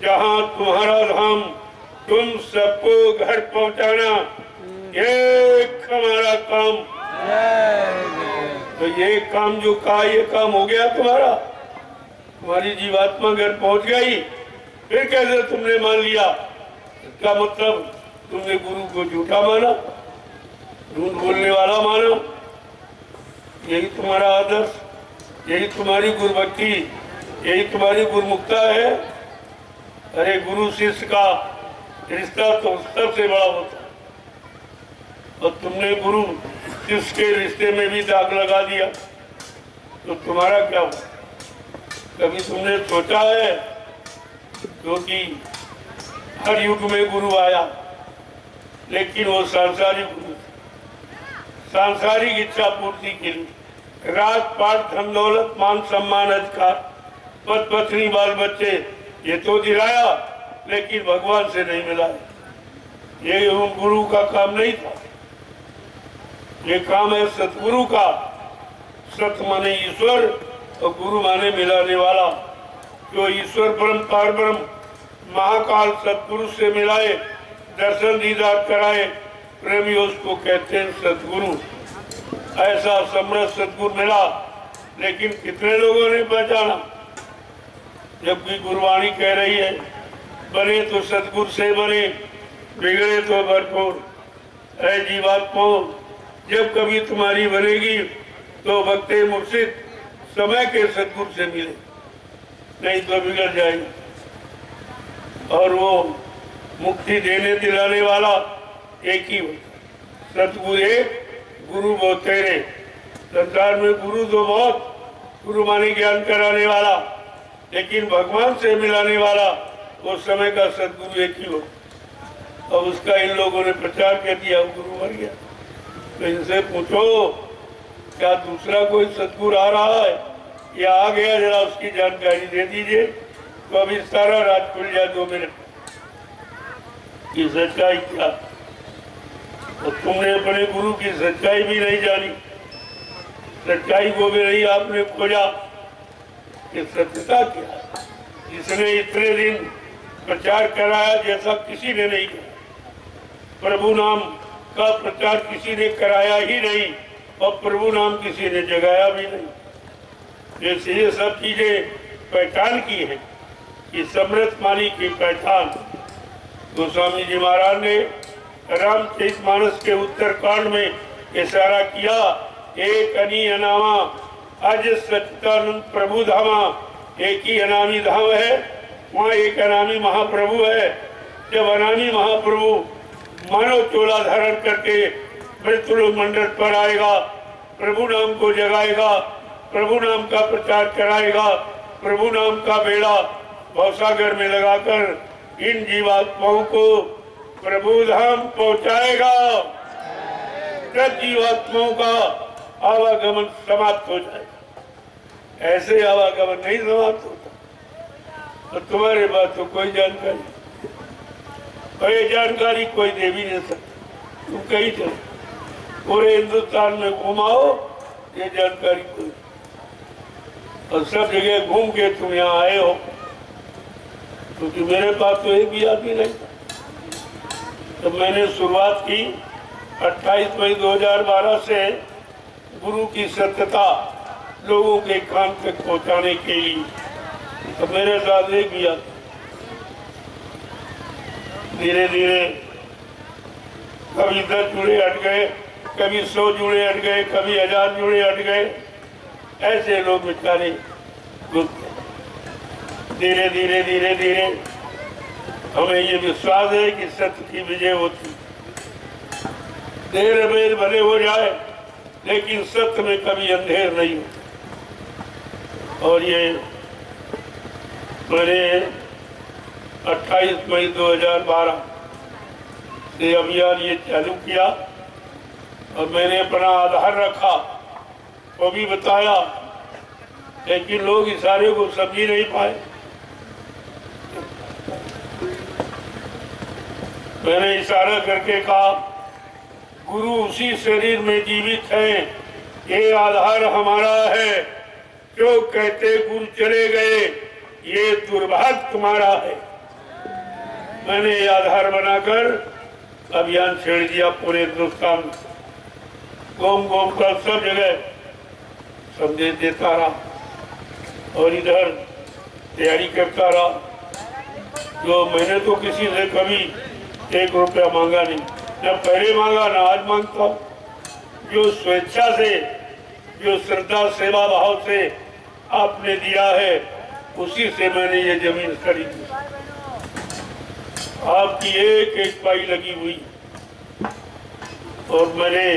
जहाँ तुम्हारा धाम, तुम सबको घर पहुँचाना ये हमारा काम। तो ये काम जो कहा ये काम हो गया तुम्हारा, तुम्हारी जीवात्मा घर पहुँच गई। फिर कैसे तुमने मान लिया? इसका मतलब तुमने गुरु को झूठा माना, झूठ बोलने वाला माना। यही तुम्हारा आदर्श, यही तुम्हारी गुरुभक्ति, यही तुम्हारी गुरुमुखता है। अरे गुरु शिष्य का रिश्ता तो सबसे बड़ा होता है, और तुमने गुरु शिष्य के रिश्ते में भी दाग लगा दिया, तो तुम्हारा क्या हुआ? कभी तुमने सोचा है? क्योंकि हर युग में गुरु आया, लेकिन वो सांसारिक गुरु, सांसारिक इच्छा पूर्ति के लिए, रात पाठ धन दौलत मान सम्मान अधिकार पद पत्नी बाल बच्चे ये तो दिलाया, लेकिन भगवान से नहीं मिला। ये उन गुरु का काम नहीं था, ये काम है सतगुरु का। सत माने ईश्वर और गुरु माने मिलाने वाला। जो ईश्वर ब्रह्म पार ब्रह्म महाकाल सतगुरु से मिलाए, दर्शन दीदार कराए, प्रेमी उसको कहते हैं सतगुरु। ऐसा समृद्ध सतगुरु मिला, लेकिन कितने लोगों ने पहचाना? जबकि गुरुवाणी कह रही है बने तो सतगुरु से बने, बिगड़े तो भरपूर। ऐ जीवात्मा, जब कभी तुम्हारी बनेगी तो भक्ते मुर्शिद समय के सतगुरु से मिले, नहीं तो बिगड़ जाएगी। और वो मुक्ति देने दिलाने वाला एक ही होता, सतगुरु एक, गुरु बहुत तेरे। संसार में गुरु तो बहुत, गुरु माने ज्ञान कराने वाला, लेकिन भगवान से मिलाने वाला वो समय का सतगुरु एक ही होता। और उसका इन लोगों ने प्रचार कर दिया, गुरु मर गया। तो इनसे पूछो क्या दूसरा कोई सतगुरु आ रहा है या आ गया? जरा उसकी जानकारी दे दीजिए, तो अभी सारा रात खुल जाए 2 मिनट की सच्चाई क्या। और तुमने अपने गुरु की सच्चाई भी नहीं जानी, सच्चाई को भी नहीं आपने खोजा कि सत्यता क्या। जिसने इतने दिन प्रचार कराया जैसा किसी ने नहीं किया, प्रभु नाम का प्रचार किसी ने कराया ही नहीं, और प्रभु नाम किसी ने जगाया भी नहीं। जैसे ये सब चीजें पहचान की है कि समृद्धमानी की पहचान गोस्वामी जी महाराज ने रामचरितमानस के उत्तरकांड में इशारा किया। एक अनी अनामा आज सच्चिदानंद प्रभु धामा, एक ही अनामी धाम है, वहाँ एक अनामी महाप्रभु है। जब अनामी महाप्रभु मानव चोला धारण करके मृत्युलोक मंडल पर आएगा, प्रभु नाम को जगाएगा, प्रभु नाम का प्रचार कराएगा, प्रभु नाम का बेड़ा भवसागर में लगाकर इन जीवात्माओं को प्रभु धाम पहुंचाएगा। तब जीवात्माओं का आवागमन समाप्त हो जाएगा। ऐसे आवागमन नहीं समाप्त होता। तो तुम्हारे पास तो कोई जानकारी, और ये जानकारी कोई दे भी नहीं सकता। तुम कहीं चलो, पूरे हिंदुस्तान में घुमाओ, ये जानकारी कोई, और सब जगह घूम के तुम यहाँ आए हो, क्योंकि मेरे पास तो एक भी आदमी नहीं था। तो मैंने शुरुआत की 28 मई 2012 से गुरु की सत्यता लोगों के कान तक पहुंचाने के लिए। तो मेरे साथ एक भी आता, धीरे धीरे कभी 10 जुड़े हट गए, कभी 100 जुड़े हट गए, कभी 1000 जुड़े हट गए। ऐसे लोग बेचारे धीरे धीरे धीरे धीरे हमें ये विश्वास है कि सत्य की विजय होती। देर बेर भले हो जाए, लेकिन सत्य में कभी अंधेर नहीं होता। और ये मैंने 28 मई 2012 से अभियान ये चालू किया, और मैंने अपना आधार रखा, वो भी बताया, लेकिन लोग इशारे को समझ नहीं पाए। मैंने इशारा करके कहा, गुरु उसी शरीर में जीवित है, ये आधार हमारा है। जो कहते गुरु चले गए, ये दुर्भाग्य तुम्हारा है। मैंने ये आधार बनाकर अभियान छेड़ दिया पूरे हिंदुस्तान में। गोम गोम कर सब जगह संदेश देता रहा, और इधर तैयारी करता रहा। जो मैंने तो किसी से कभी 1 रुपया मांगा नहीं, न पहले मांगा न आज मांगता हूँ। जो स्वेच्छा से, जो श्रद्धा सेवा भाव से आपने दिया है, उसी से मैंने ये जमीन खरीदी। आपकी एक एक पाई लगी हुई, और मैंने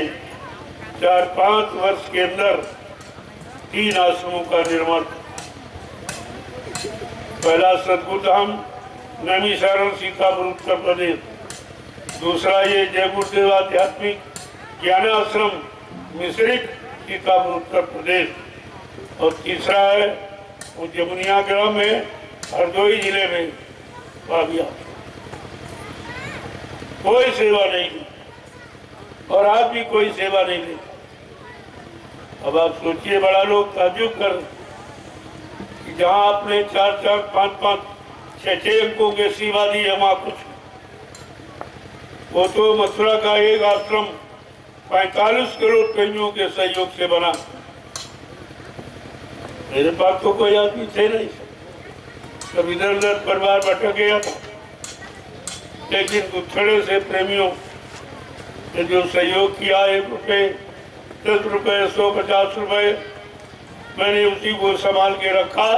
4-5 वर्ष के अंदर 3 आश्रमों का निर्माण। पहला सतगुरु धाम नैमिषारण्य सीतापुर उत्तर प्रदेश, दूसरा ये जय गुरुदेव आध्यात्मिक ज्ञान आश्रम मिश्रिक सीतापुर उत्तर प्रदेश, और तीसरा है वो जमुनिया ग्राम में हरदोई जिले में बाबिया। कोई सेवा नहीं दी, और आज भी कोई सेवा नहीं देता। अब आप सोचिए, बड़ा लोग ताज्जुब कर कि जहाँ आपने 4-4, 5-5, 6-6 अंकों के सेवा दी है, वहाँ कुछ। वो तो मथुरा का एक आश्रम 45 करोड़ प्रेमियों के सहयोग से बना। मेरे पास तो कोई आदमी थे नहीं, सब इधर उधर परिवार भटक गया था, लेकिन गुत्थड़े से प्रेमियों ने जो सहयोग किया, 1 रुपये, 10 रुपये, 100, 50 रुपये, मैंने उसी को संभाल के रखा।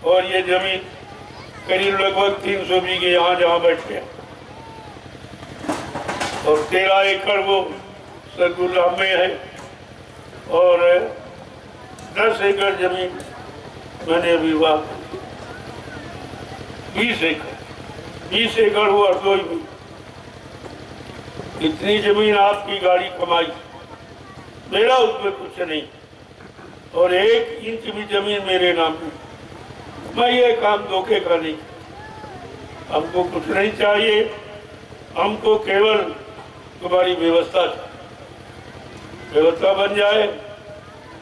और ये जमीन करीब लगभग 300 बीघे यहाँ जहाँ बैठ गया, और 13 एकड़ वो सतगुरु धाम में है, और 10 एकड़ जमीन मैंने अभी हुआ 20 एकड़ हुआ हरदोई में। इतनी जमीन आपकी गाड़ी कमाई, मेरा उसमें कुछ नहीं, और 1 इंच भी जमीन मेरे नाम में। मैं ये काम धोखे का नहीं। हमको कुछ नहीं चाहिए, हमको केवल तुम्हारी व्यवस्था बन जाए।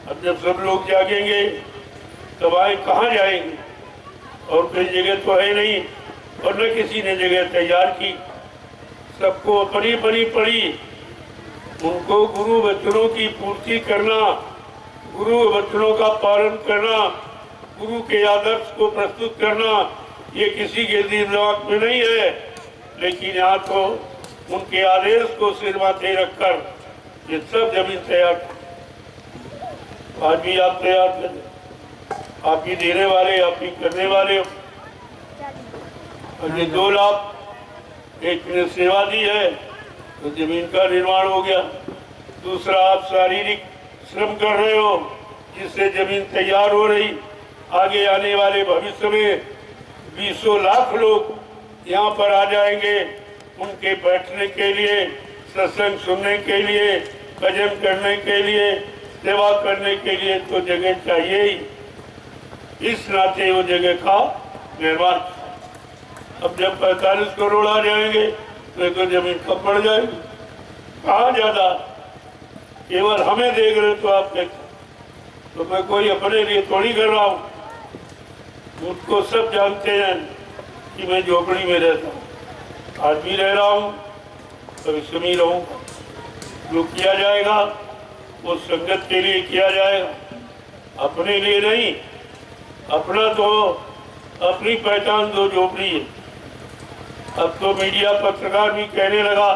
अब जब सब लोग जागेंगे तब आए कहाँ जाएंगे, और कोई जगह तो है नहीं, और न किसी ने जगह तैयार की। सबको अपनी बनी पड़ी उनको गुरु वचनों की पूर्ति करना, गुरु वचनों का पालन करना, गुरु के आदर्श को प्रस्तुत करना, ये किसी के दिमाग में नहीं है। लेकिन यहाँ तो उनके आदेश को सिर माथे रखकर ये सब जमीन तैयार, आज भी आप तैयार करें, आप ही देने वाले, आप ही करने वाले हो। और ये 2 लाख एक ने सेवा दी है तो जमीन का निर्माण हो गया, दूसरा आप शारीरिक श्रम कर रहे हो जिससे जमीन तैयार हो रही। आगे आने वाले भविष्य में 20 लाख लोग यहाँ पर आ जाएंगे, उनके बैठने के लिए, सत्संग सुनने के लिए, भजन करने के लिए, सेवा करने के लिए तो जगह चाहिए ही। इस नाते वो जगह का निर्माण। अब जब 45 करोड़ आ जाएंगे तो जमीन कब बढ़ जाएगी, कहाँ ज्यादा। केवल हमें देख रहे तो आप देख, तो मैं कोई अपने लिए थोड़ी कर रहा हूँ। मुझको सब जानते हैं कि मैं झोपड़ी में रहता हूँ, आज भी रह रहा हूँ, भविष्य में रहूँगा। जो किया जाएगा वो संगत के लिए किया जाएगा, अपने लिए नहीं। अपना तो अपनी पहचान दो झोपड़ी है। अब तो मीडिया पत्रकार भी कहने लगा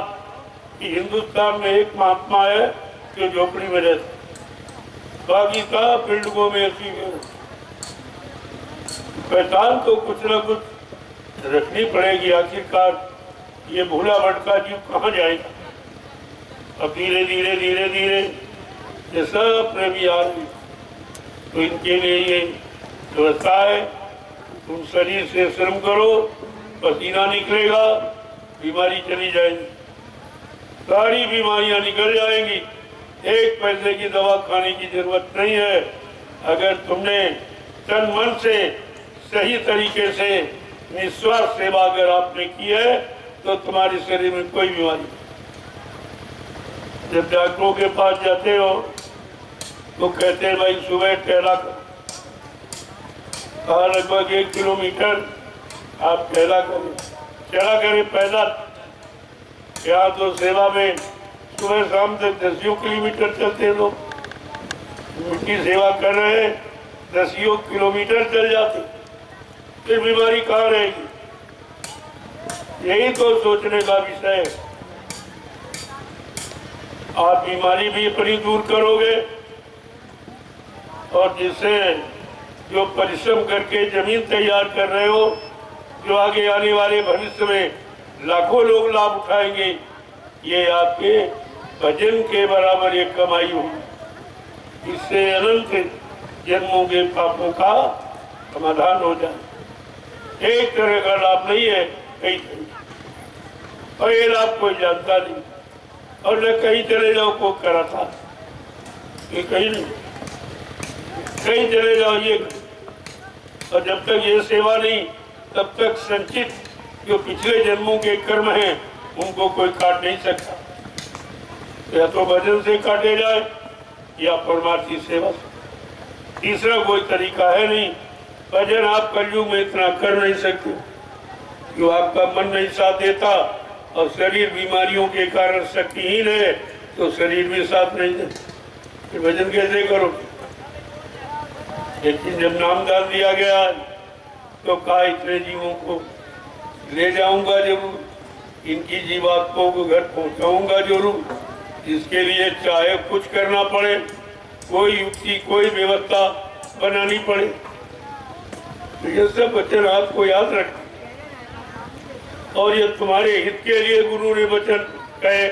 कि हिंदुस्तान में एक महात्मा है जो झोपड़ी में रहता, बाकी का बिल्डिंगों में ऐसी पहचान तो कुछ न कुछ रखनी पड़ेगी। आखिरकार ये भूला भटका जीव कहाँ जाएगा। अब धीरे धीरे धीरे धीरे ये सब प्रेमी आ रही, तो इनके लिए ये व्यवस्था है। तुम शरीर से श्रम करो, पसीना निकलेगा, बीमारी चली जाएगी, सारी बीमारियां निकल जाएंगी। एक पैसे की दवा खाने की जरूरत नहीं है। अगर तुमने तन मन से सही तरीके से निस्वार्थ सेवा अगर आपने की है तो तुम्हारे शरीर में कोई बीमारी। जब डॉक्टरों के पास जाते हो तो कहते हैं भाई सुबह टहला करो, कहा लगभग 1 किलोमीटर आप टहला करें, चला करें पैदल। यहाँ तो सेवा में सुबह शाम तक 10 किलोमीटर चलते लोग, उनकी सेवा कर रहे हैं, 10 किलोमीटर चल जाते, फिर बीमारी कहाँ रहेगी। यही तो सोचने का विषय है। आप बीमारी भी अपनी दूर करोगे और जिससे जो परिश्रम करके जमीन तैयार कर रहे हो, जो आगे आने वाले भविष्य में लाखों लोग लाभ उठाएंगे, ये आपके भजन के बराबर एक कमाई होगी। इससे अनंत जन्मों के पापों का समाधान हो जाए। एक तरह का लाभ नहीं है, कई तरह। और ये लाभ कोई जानता नहीं, और न कहीं चले जाओ को करा था, ये कहीं नहीं, कहीं चले जाओ ये। और जब तक ये सेवा नहीं, तब तक संचित जो पिछले जन्मों के कर्म हैं उनको कोई काट नहीं सकता। या तो भजन से काटे जाए या परमार्थी सेवा से, तीसरा कोई तरीका है नहीं। भजन आप कलयुग में इतना कर नहीं सकते, जो आपका मन नहीं साथ देता और शरीर बीमारियों के कारण शक्तिहीन है तो शरीर भी साथ नहीं देता, फिर भजन कैसे करो। लेकिन जब नामदान दिया गया तो कहा इतने जीवों को ले जाऊंगा जरूर, इनकी जीवात्माओं को घर पहुंचाऊंगा जरूर, जिसके लिए चाहे कुछ करना पड़े, कोई युक्ति कोई व्यवस्था बनानी पड़े। तो ये सब वचन आपको याद रखना, और ये तुम्हारे हित के लिए गुरु ने वचन कहे,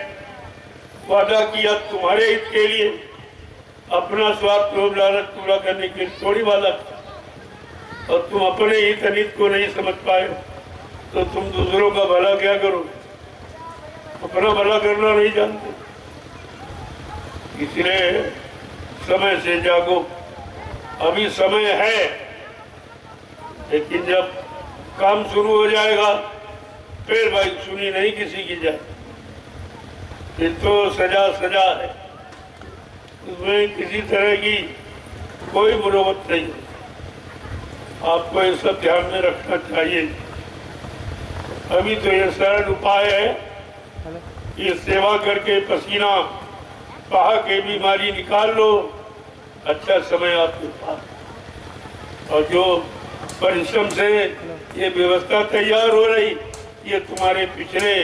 वादा किया तुम्हारे हित के लिए, अपना स्वार्थ लोभ लालच पूरा करने के लिए थोड़ी वादा, और तुम अपने हित अनित को नहीं समझ पाए तो तुम दूसरों का भला क्या करोगे, अपना भला करना नहीं जानते। इसलिए समय से जागो, अभी समय है, लेकिन जब काम शुरू हो जाएगा फिर भाई सुनी नहीं किसी की जाए, ये तो सजा सजा है, उसमें किसी तरह की कोई मुरवत नहीं। आपको ये सब ध्यान में रखना चाहिए। अभी तो ये सरल उपाय है, ये सेवा करके पसीना पहा के बीमारी निकाल लो, अच्छा समय आपके पास। और जो परिश्रम से ये व्यवस्था तैयार हो रही, ये तुम्हारे पिछले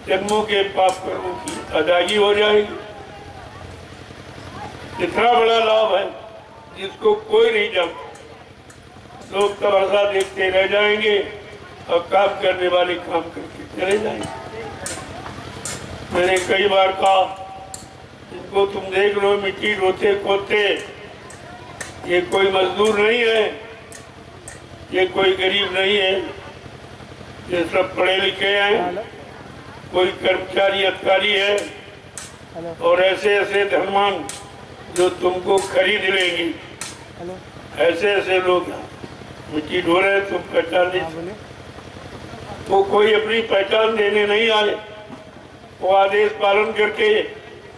जन्मों के पाप कर्मों की अदायगी हो जाएगी। इतना बड़ा लाभ है जिसको कोई नहीं जानता। लोग तमाशा देखते रह जाएंगे और काम करने वाले काम करके चले जाएंगे। मैंने कई बार कहा, इनको तुम देख लो मिट्टी ढोते खोदते, ये कोई मजदूर नहीं है, ये कोई गरीब नहीं है, ये सब पढ़े लिखे हैं, कोई कर्मचारी अधिकारी है और ऐसे ऐसे धनवान जो तुमको खरीद लेंगे, ऐसे ऐसे लोग मिट्टी ढो रहे, तुम पहचान नहीं। वो कोई अपनी पहचान देने नहीं आए, वो आदेश पालन करके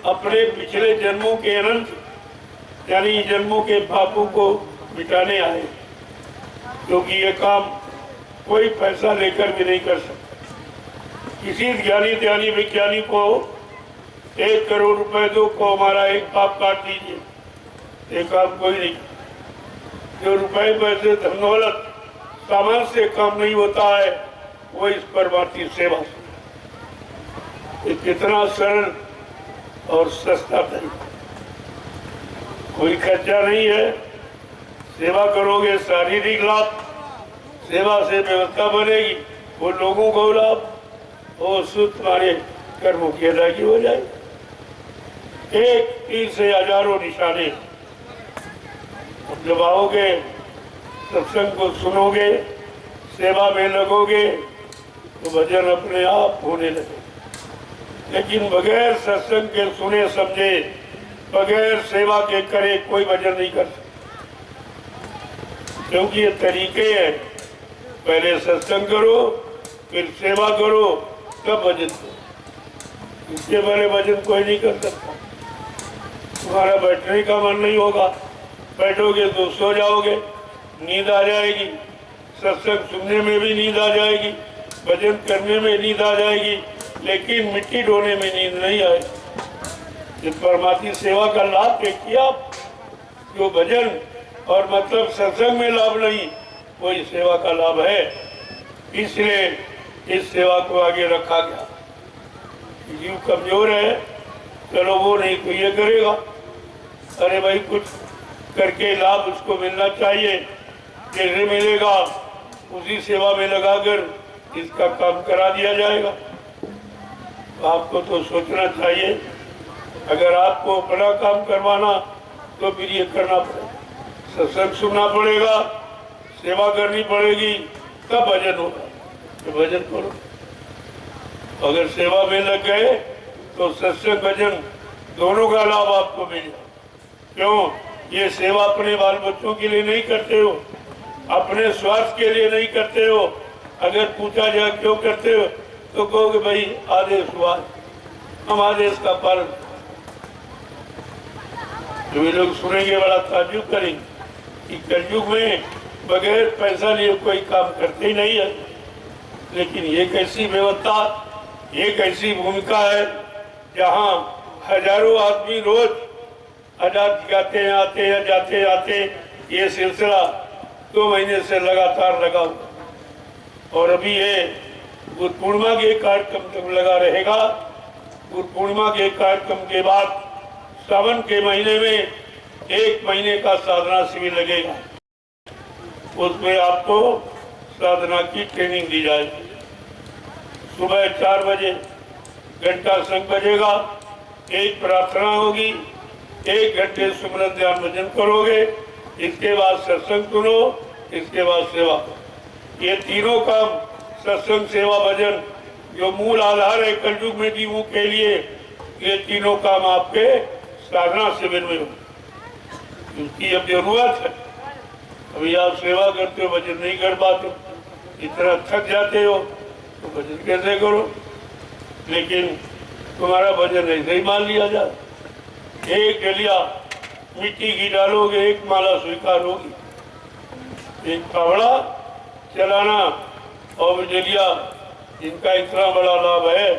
अपने पिछले जन्मों के अनंत यानी जन्मों के पापों को मिटाने आए, क्योंकि ये काम कोई पैसा लेकर भी नहीं कर सकता। किसी ज्ञानी ध्यानी विज्ञानी को 1 करोड़ रुपए दो को हमारा एक पाप काट दीजिए, ये काम कोई नहीं। जो रुपए पैसे धन दौलत सामान से काम नहीं होता है, वो इस परमार्थी सेवा से। ये कितना सरल और सस्ता तरीका, कोई खर्चा नहीं है। सेवा करोगे शारीरिक लाभ, सेवा से व्यवस्था बनेगी, वो लोगों को लाभ, वो सुध तुम्हारे कर्मों की अदायगी हो जाएगी। एक तीर से हजारों निशाने। अब जब आओगे, सत्संग को सुनोगे, सेवा में लगोगे, तो भजन अपने आप होने लगे। लेकिन बगैर सत्संग के सुने समझे, बगैर सेवा के करे कोई भजन नहीं कर सकता, क्योंकि ये तरीके हैं। पहले सत्संग करो, फिर सेवा करो, तब भजन करो। इसके पहले भजन कोई नहीं कर सकता। तुम्हारा बैठने का मन नहीं होगा, बैठोगे तो सो जाओगे, नींद आ जाएगी, सत्संग सुनने में भी नींद आ जाएगी, भजन करने में नींद आ जाएगी, लेकिन मिट्टी ढोने में नींद नहीं आएगी। इस परमात्मा सेवा का लाभ देखिए आप, जो भजन और मतलब सत्संग में लाभ नहीं, वही सेवा का लाभ है। इसलिए इस सेवा को आगे रखा गया। जीव कमजोर है, चलो वो नहीं तो ये करेगा, अरे भाई कुछ करके लाभ उसको मिलना चाहिए, कैसे मिलेगा, उसी सेवा में लगाकर इसका काम करा दिया जाएगा। तो आपको तो सोचना चाहिए, अगर आपको बड़ा काम करवाना तो फिर ये करना पड़ेगा, सत्संग सुनना पड़ेगा, सेवा करनी पड़ेगी, तब भजन होगा। तो भजन करो। अगर सेवा में लग गए तो सत्संग भजन दोनों का लाभ आपको मिलेगा। क्यों? ये सेवा अपने बाल बच्चों के लिए नहीं करते हो, अपने स्वास्थ्य के लिए नहीं करते हो। अगर पूछा जाए क्यों करते हो, तो कहोगे भाई आदेश हुआ, हम आदेश का पालन। तो वे लोग सुनेंगे, बड़ा ताज्जुब करेंगे कि कलयुग में बगैर पैसा लिए कोई काम करते ही नहीं है। लेकिन ये कैसी व्यवस्था, ये कैसी भूमिका है, जहाँ हजारों आदमी रोज आजाद जाते हैं, आते हैं, जाते आते, ये सिलसिला 2 महीने से लगातार लगा हुआ। और अभी ये गुरु पूर्णिमा के कार्यक्रम तक लगा रहेगा। गुरु पूर्णिमा के कार्यक्रम के बाद सावन के महीने में 1 महीने का साधना शिविर लगेगा। उसमें आपको साधना की ट्रेनिंग दी जाएगी। सुबह 4 बजे घंटा संग बजेगा, एक प्रार्थना होगी, 1 घंटे सुमरन ध्यान भजन करोगे, इसके बाद सत्संग सुनो, इसके बाद सेवा। ये तीनों काम सत्संग सेवा भजन जो मूल आधार है कलयुग में जीवों के लिए, ये तीनों काम आपके साधना शिविर में हो। क्योंकि अब जरूरत है, अभी आप सेवा करते हो, भजन नहीं कर पाते, इतना थक जाते हो तो भजन कैसे करो। लेकिन तुम्हारा भजन ऐसे ही मान लिया जाए। एक डलिया मिट्टी की डालोगे, 1 माला स्वीकार होगी। एक फावड़ा चलाना और डलिया, इनका इतना बड़ा लाभ है,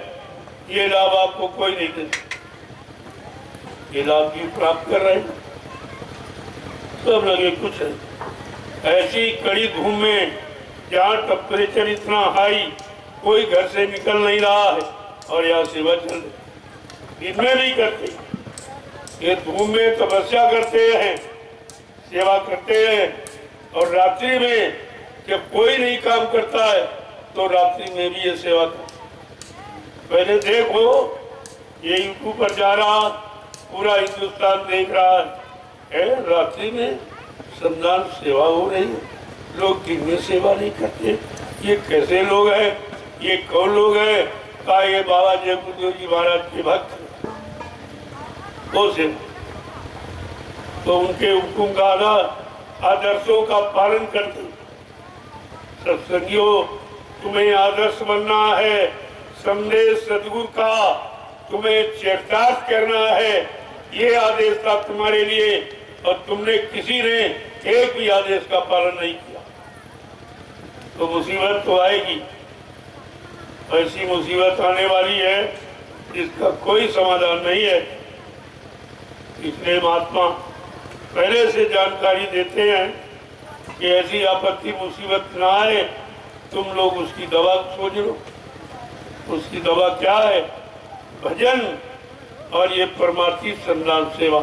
ये लाभ आपको कोई नहीं दे सकता। ये लाभ भी प्राप्त कर रहे हैं। सब लगे कुछ है ऐसी कड़ी धूम में जहाँ टेम्परेचर इतना हाई, कोई घर से निकल नहीं रहा है और यहाँ सेवा चल रही। दिन में नहीं करते, ये धूम में तपस्या करते हैं, सेवा करते हैं। और रात्रि में जब कोई नहीं काम करता है तो रात्रि में भी ये सेवा करते। पहले देखो, ये यूट्यूब पर जा रहा, पूरा हिंदुस्तान देख रहा है, रात्रि में श्रमदान सेवा हो रही है। लोग दिन में सेवा नहीं करते। ये कैसे लोग हैं? ये कौन लोग हैं? का ये बाबा जय गुरुदेव जी महाराज के भक्त वो से तो उनके हुक्म का आदर्शों का पालन करते। सत्संगियों, तुम्हें आदर्श बनना है, संदेश सदगुरु का तुम्हें चरितार्थ करना है, ये आदेश था तुम्हारे लिए और तुमने किसी ने एक भी आदेश का पालन नहीं किया तो मुसीबत तो आएगी। ऐसी मुसीबत आने वाली है जिसका कोई समाधान नहीं है। इसलिए महात्मा पहले से जानकारी देते हैं कि ऐसी आपत्ति मुसीबत ना आए, तुम लोग उसकी दवा सोच लो। उसकी दवा क्या है? भजन और ये परमार्थी संदान सेवा,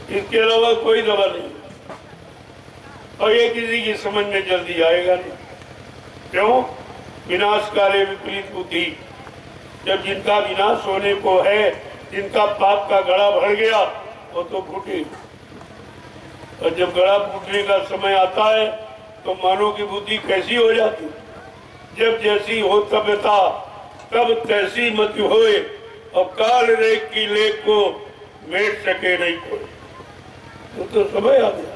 इसके अलावा कोई दवा नहीं। और ये किसी की समझ में जल्दी आएगा नहीं। क्यों? विनाश काले विपरीत बुद्धि। जब जिनका विनाश होने को है, जिनका पाप का गड़ा भर गया, वो तो फूटे। और जब गड़ा फूटने का समय आता है तो मानव की बुद्धि कैसी हो जाती? जब जैसी हो तबता तब तैसी मत होए, और काल रेख की लेख को मेट सके नहीं कोई। तो समय आ गया,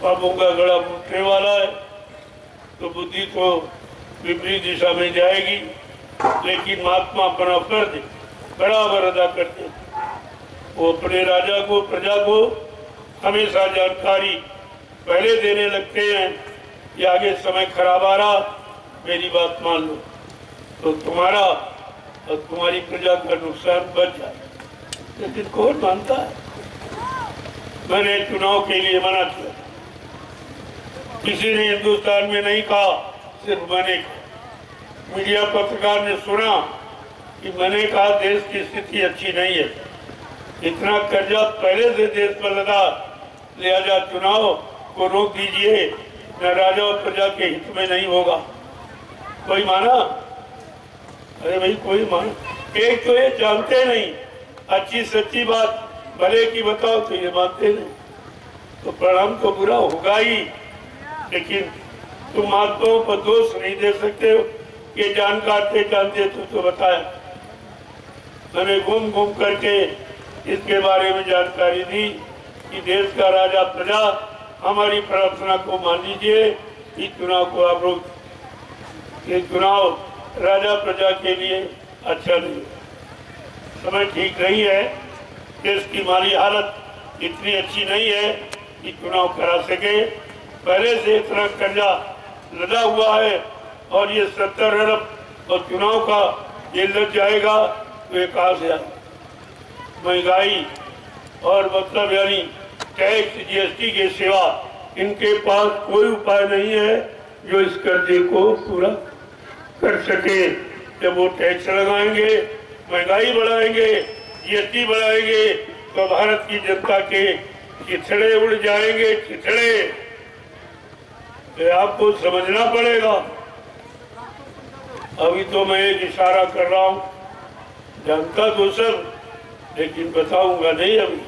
पापों का गड़ा फूटने वाला है तो बुद्धि तो विपरीत दिशा में जाएगी। लेकिन महात्मा अपना फर्ज बराबर अदा करते, वो अपने राजा को, प्रजा को हमेशा जानकारी पहले देने लगते हैं कि आगे समय खराब आ रहा, मेरी बात मान लो तो तुम्हारा और तुम्हारी प्रजा का नुकसान बच जाए। लेकिन कौन मानता है? मैंने चुनाव के लिए मना किया, किसी ने हिंदुस्तान में नहीं कहा, सिर्फ मैंने कहा। मीडिया पत्रकार ने सुना कि मैंने कहा देश की स्थिति अच्छी नहीं है, इतना कर्जा पहले से देश पर लगा, लिहाजा चुनाव को रोक दीजिए, न राजा और प्रजा के हित में नहीं होगा। कोई माना? अरे भाई कोई माना? एक तो ये जानते नहीं, अच्छी सच्ची बात भले की बताओ तो ये मानते नहीं, तो परिणाम तो बुरा होगा ही। लेकिन तुम महात्माओं पर दोष नहीं दे सकते हो, ये जानकार थे, जानते तो बताया। मैंने घूम घूम करके इसके बारे में जानकारी दी कि देश का राजा प्रजा हमारी प्रार्थना को मान लीजिए, इस चुनाव को आप रोक। ये चुनाव राजा प्रजा के लिए अच्छा नहीं, समय ठीक नहीं है, देश की माली हालत इतनी अच्छी नहीं है कि चुनाव करा सके। पहले से इतना कर्जा लदा हुआ है और ये 70 अरब और चुनाव का ये लग जाएगा तो ये कहाँ से आए? महंगाई और मतलब यानी टैक्स, जीएसटी के सिवा इनके पास कोई उपाय नहीं है जो इस कर्जे को पूरा कर सके। जब वो टैक्स लगाएंगे, महंगाई बढ़ाएंगे, जीएसटी बढ़ाएंगे तो भारत की जनता के चिथड़े उड़ जाएंगे, चिथड़े। तो आपको समझना पड़ेगा। अभी तो मैं एक इशारा कर रहा हूँ, जानता तो सब, लेकिन बताऊंगा नहीं अभी।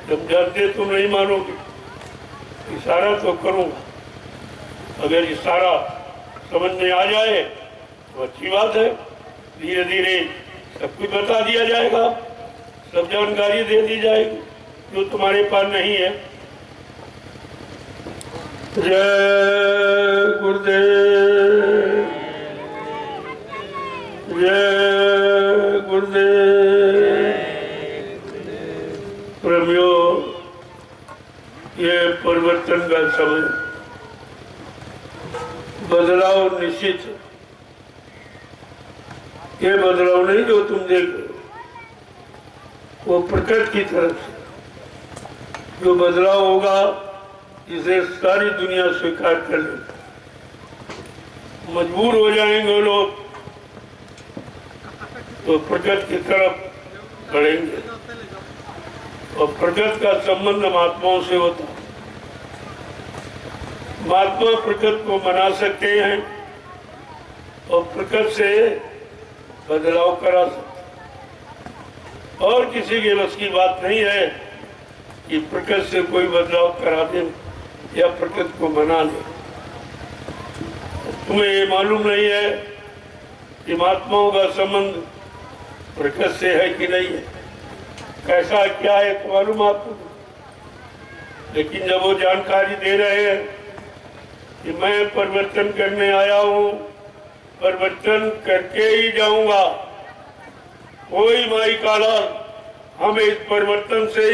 जब जानते तुम नहीं मानोगे, इशारा तो करूंगा। अगर इशारा समझ में आ जाए तो अच्छी बात है, धीरे धीरे सब कुछ बता दिया जाएगा, सब जानकारी दे दी जाएगी जो तुम्हारे पास नहीं है। जय गुरुदेव, जय गुरुदेव। प्रेमियों, ये परिवर्तन का समय, बदलाव निश्चित है। ये बदलाव नहीं जो तुम देख रहे हो, वो प्रकृति की तरफ से जो बदलाव होगा जिसे सारी दुनिया स्वीकार कर लेगी। मजबूर हो जाएंगे लोग तो प्रकृति की तरफ बढ़ेंगे और प्रकृति का संबंध महात्माओं से होता है। महात्मा प्रकृति को मना सकते हैं और प्रकृति से बदलाव करा सकते, और किसी के बस की बात नहीं है कि प्रकृति से कोई बदलाव करा दे या प्रकृति को मना ले। तुम्हें ये मालूम नहीं है कि महात्माओं का संबंध प्रकृति से है कि नहीं है, कैसा क्या है तो मालूम आपको। लेकिन जब वो जानकारी दे रहे हैं कि मैं परिवर्तन करने आया हूँ, परिवर्तन करके ही जाऊंगा, कोई माई काला हमें इस परिवर्तन से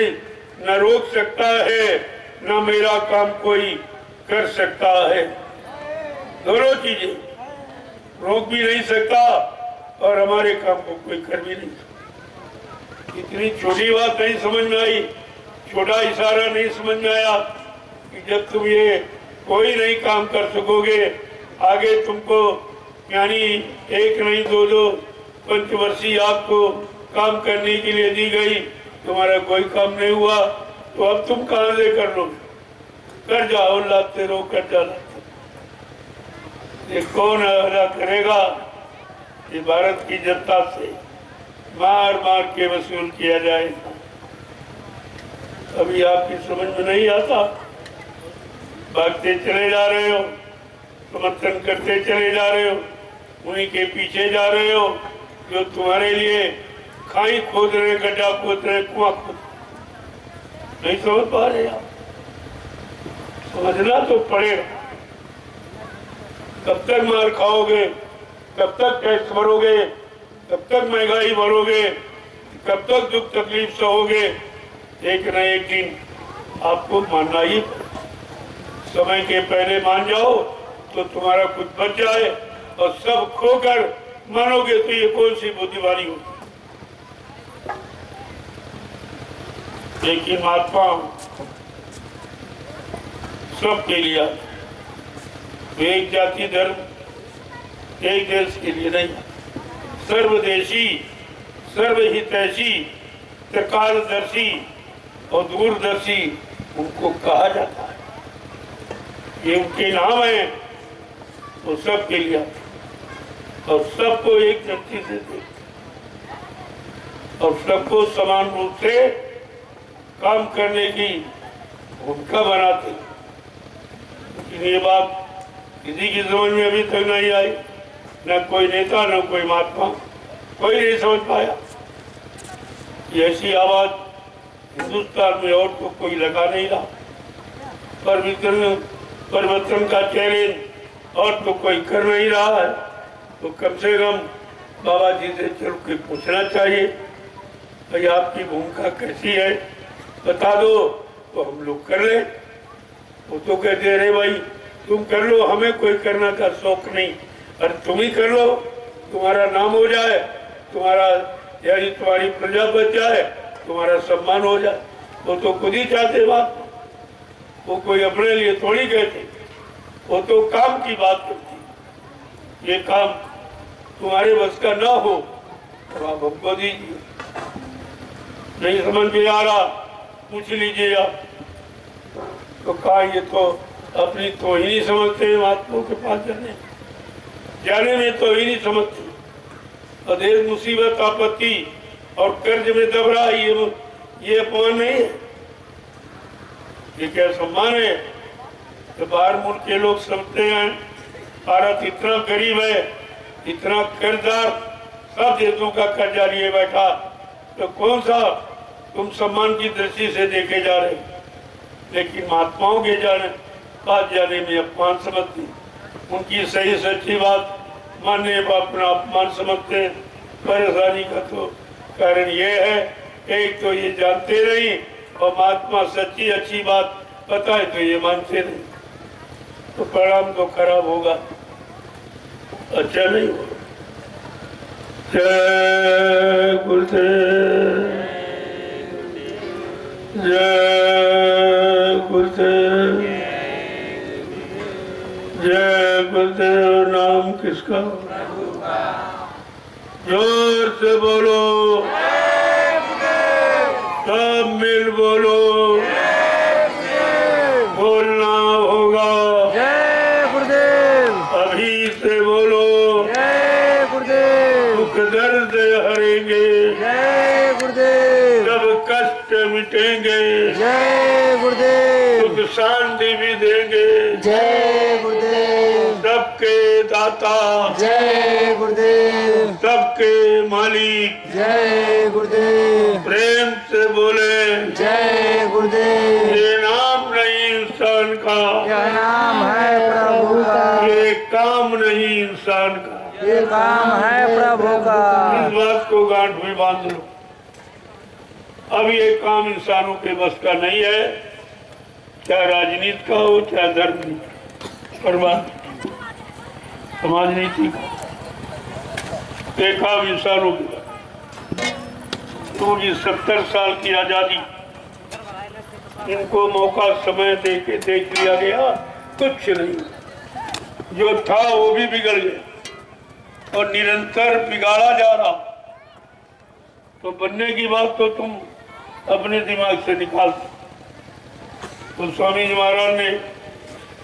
न रोक सकता है न मेरा काम कोई कर सकता है। दोनों चीजें, रोक भी नहीं सकता और हमारे काम को कोई कर भी नहीं सकता। इतनी छोटी बात नहीं समझ में आई, छोटा इशारा नहीं समझ में आया कि जब तुम ये कोई नहीं काम कर सकोगे, आगे तुमको यानी एक नहीं दो पंचवर्षीय आपको काम करने के लिए दी गई, तुम्हारा कोई काम नहीं हुआ तो अब तुम कहां से कर लोगे? कर जाओ, लाते रहो, कर जा लाते। ये कौन अदा करेगा? ये भारत की जनता से मार मार के वसूल किया जाएगा। अभी आपकी समझ में नहीं आता, भागते चले जा रहे हो, समर्थन करते चले जा रहे हो, उन्हीं के पीछे जा रहे हो जो तुम्हारे लिए खाई खोद रहे, गड्ढा खोद रहे, कुआं खोद। नहीं समझ पा रहे आप? समझना तो पड़ेगा। कब तक मार खाओगे, कब तक टैक्स भरोगे, कब तक महंगाई भरोगे, कब तक दुख तकलीफ सहोगे? एक न एक दिन आपको मानना ही। समय के पहले मान जाओ तो तुम्हारा कुछ बच जाए, और सब खोकर मानोगे तो ये कौन सी बुद्धिमानी होगी? लेकिन महात्मा सबके लिए, एक जाति धर्म एक देश के लिए नहीं, सर्वदेशी सर्वहितैषी त्रिकालदर्शी और दूरदर्शी उनको कहा जाता है। ये उनके नाम है, वो सबके लिए और सबको एक दृष्टि से देखते और सबको समान रूप से काम करने की भूमिका बनाते। लेकिन ये बात किसी की समझ में अभी तक नहीं आई, न कोई नेता न कोई महात्मा, कोई नहीं समझ पाया। ऐसी आवाज हिंदुस्तान में और तो कोई लगा नहीं रहा। परिवर्तन का चैलेंज और तो कोई कर नहीं रहा है, तो कम से कम बाबा जी से चल के पूछना चाहिए, भाई आपकी भूमिका कैसी है, बता दो तो हम लोग कर ले। वो तो कहते रहे भाई तुम कर लो, हमें कोई करना का शौक नहीं, अरे तुम ही कर लो, तुम्हारा नाम हो जाए, तुम्हारा यानी तुम्हारी प्रजा बच जाए, तुम्हारा सम्मान हो जाए। वो तो खुद ही चाहते बात, वो कोई अपने लिए थोड़ी कहते, वो तो काम की बात करती। ये काम तुम्हारे बस का ना हो तो आप हमको दीजिए। नहीं समझ में आ रहा पूछ लीजिए आप। तो कहा ये तो अपनी तो ही नहीं समझते हैं, महात्माओं के पास जाने में तो ही नहीं समझते। अधेर मुसीबत आपत्ति और कर्ज में दब रहा, ये अपमान नहीं है, ये क्या सम्मान है? तो बाहर मुल्क के लोग समझते हैं भारत इतना गरीब है, इतना कर्जदार, सब देशों का कर्जा लिए बैठा, तो कौन सा तुम सम्मान की दृष्टि से देखे जा रहे? लेकिन महात्माओं के पास जाने में अपमान समझते, उनकी सही सच्ची बात मानने पर अपना अपमान समझते। परेशानी का तो कारण ये है, एक तो ये जानते नहीं, और महात्मा सच्ची अच्छी बात पता है तो ये मानते नहीं, तो परिणाम तो खराब होगा, अच्छा नहीं होगा। जय गुरुदेव। जय गुरुदेव, जय गुरुदेव। नाम किसका? जोर से बोलो, सब मिल बोलो, बोलना होगा। जय गुरुदेव, अभी से बोलो, जय गुरुदेव, दुख दर्द हरेंगे, जय गुरुदेव, सब कष्ट मिटेंगे, जय गुरुदेव, सुख शांति भी देंगे, जय गुरुदेव, सबके दाता, जय गुरुदेव, सबके मालिक। जय गुरुदेव, प्रेम से बोले, जय गुरुदेव। ये नाम नहीं इंसान का, यह नाम है प्रभु का, ये काम नहीं इंसान का। ये काम है प्रभु का। इस बात को गांठ में बांध लो। अब ये काम इंसानों के बस का नहीं है, चाहे राजनीति का हो, चाहे धर्म नीति और समाज नीति का। ये काम इंसानों के बस। क्योंकि 70 साल की आजादी इनको मौका समय देके देख लिया गया, कुछ नहीं। जो था वो भी बिगड़ गया और निरंतर बिगाड़ा जा रहा। तो बनने की बात तो तुम अपने दिमाग से निकाल दो। तो स्वामी जी महाराज ने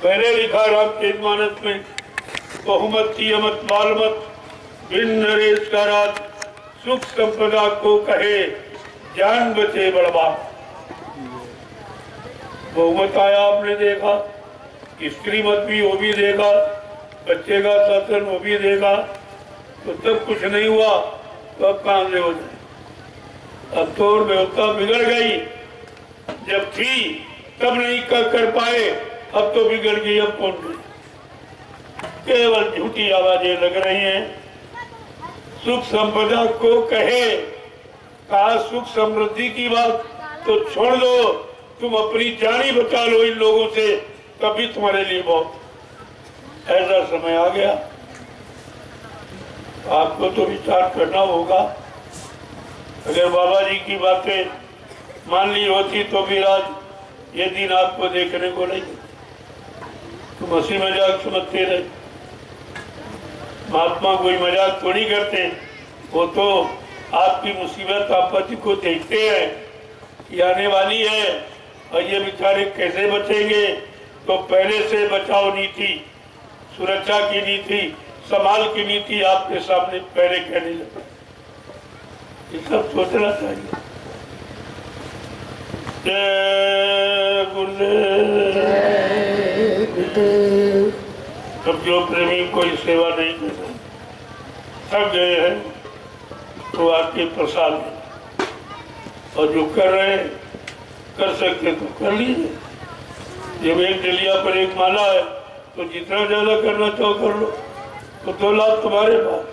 पहले लिखा रामचरितमानस में, बहुमत तियमत बालमत भिन्न नरेश का राज, सुख संपदा को कहे जान बचे बड़बा। बहुमत आया आपने देखा, स्त्री मत भी वो भी देखा, बच्चे का शासन वो भी देखा, तो तब कुछ नहीं हुआ। तो अब कहाँ से हो जाए? अब तो व्यवस्था बिगड़ गई, जब थी तब नहीं कर पाए, अब तो बिगड़ गई, अब कौन नहीं। केवल झूठी आवाजें लग रही हैं। सुख संपदा को कहे, कहा सुख समृद्धि की बात तो छोड़ दो, तुम अपनी जान ही बचा लो इन लोगों से, तभी तुम्हारे लिए बहुत। ऐसा समय आ गया, आपको तो विचार करना होगा। अगर बाबा जी की बातें मान ली होती तो भी आज ये दिन आपको देखने को नहीं। तुम हंसी मजाक समझते रहे। महात्मा कोई मजाक थोड़ी करते, वो तो आपकी मुसीबत आपत्ति को देखते हैं कि आने वाली है और ये बेचारे कैसे बचेंगे। तो पहले से बचाव नीति, सुरक्षा की नीति, संभाल की नीति आपके सामने पहले कहने लगे। ये सब सोचना चाहिए। जय गुरुदेव। अब जो प्रेमी कोई सेवा नहीं कर रहे, थक गए हैं, तो आपके प्रसाद में, और जो कर रहे हैं, कर सकते तो कर लीजिए। जब एक डलिया पर एक माला है, तो जितना ज्यादा करना चाहो कर लो, तो 2 लाख तुम्हारे पास।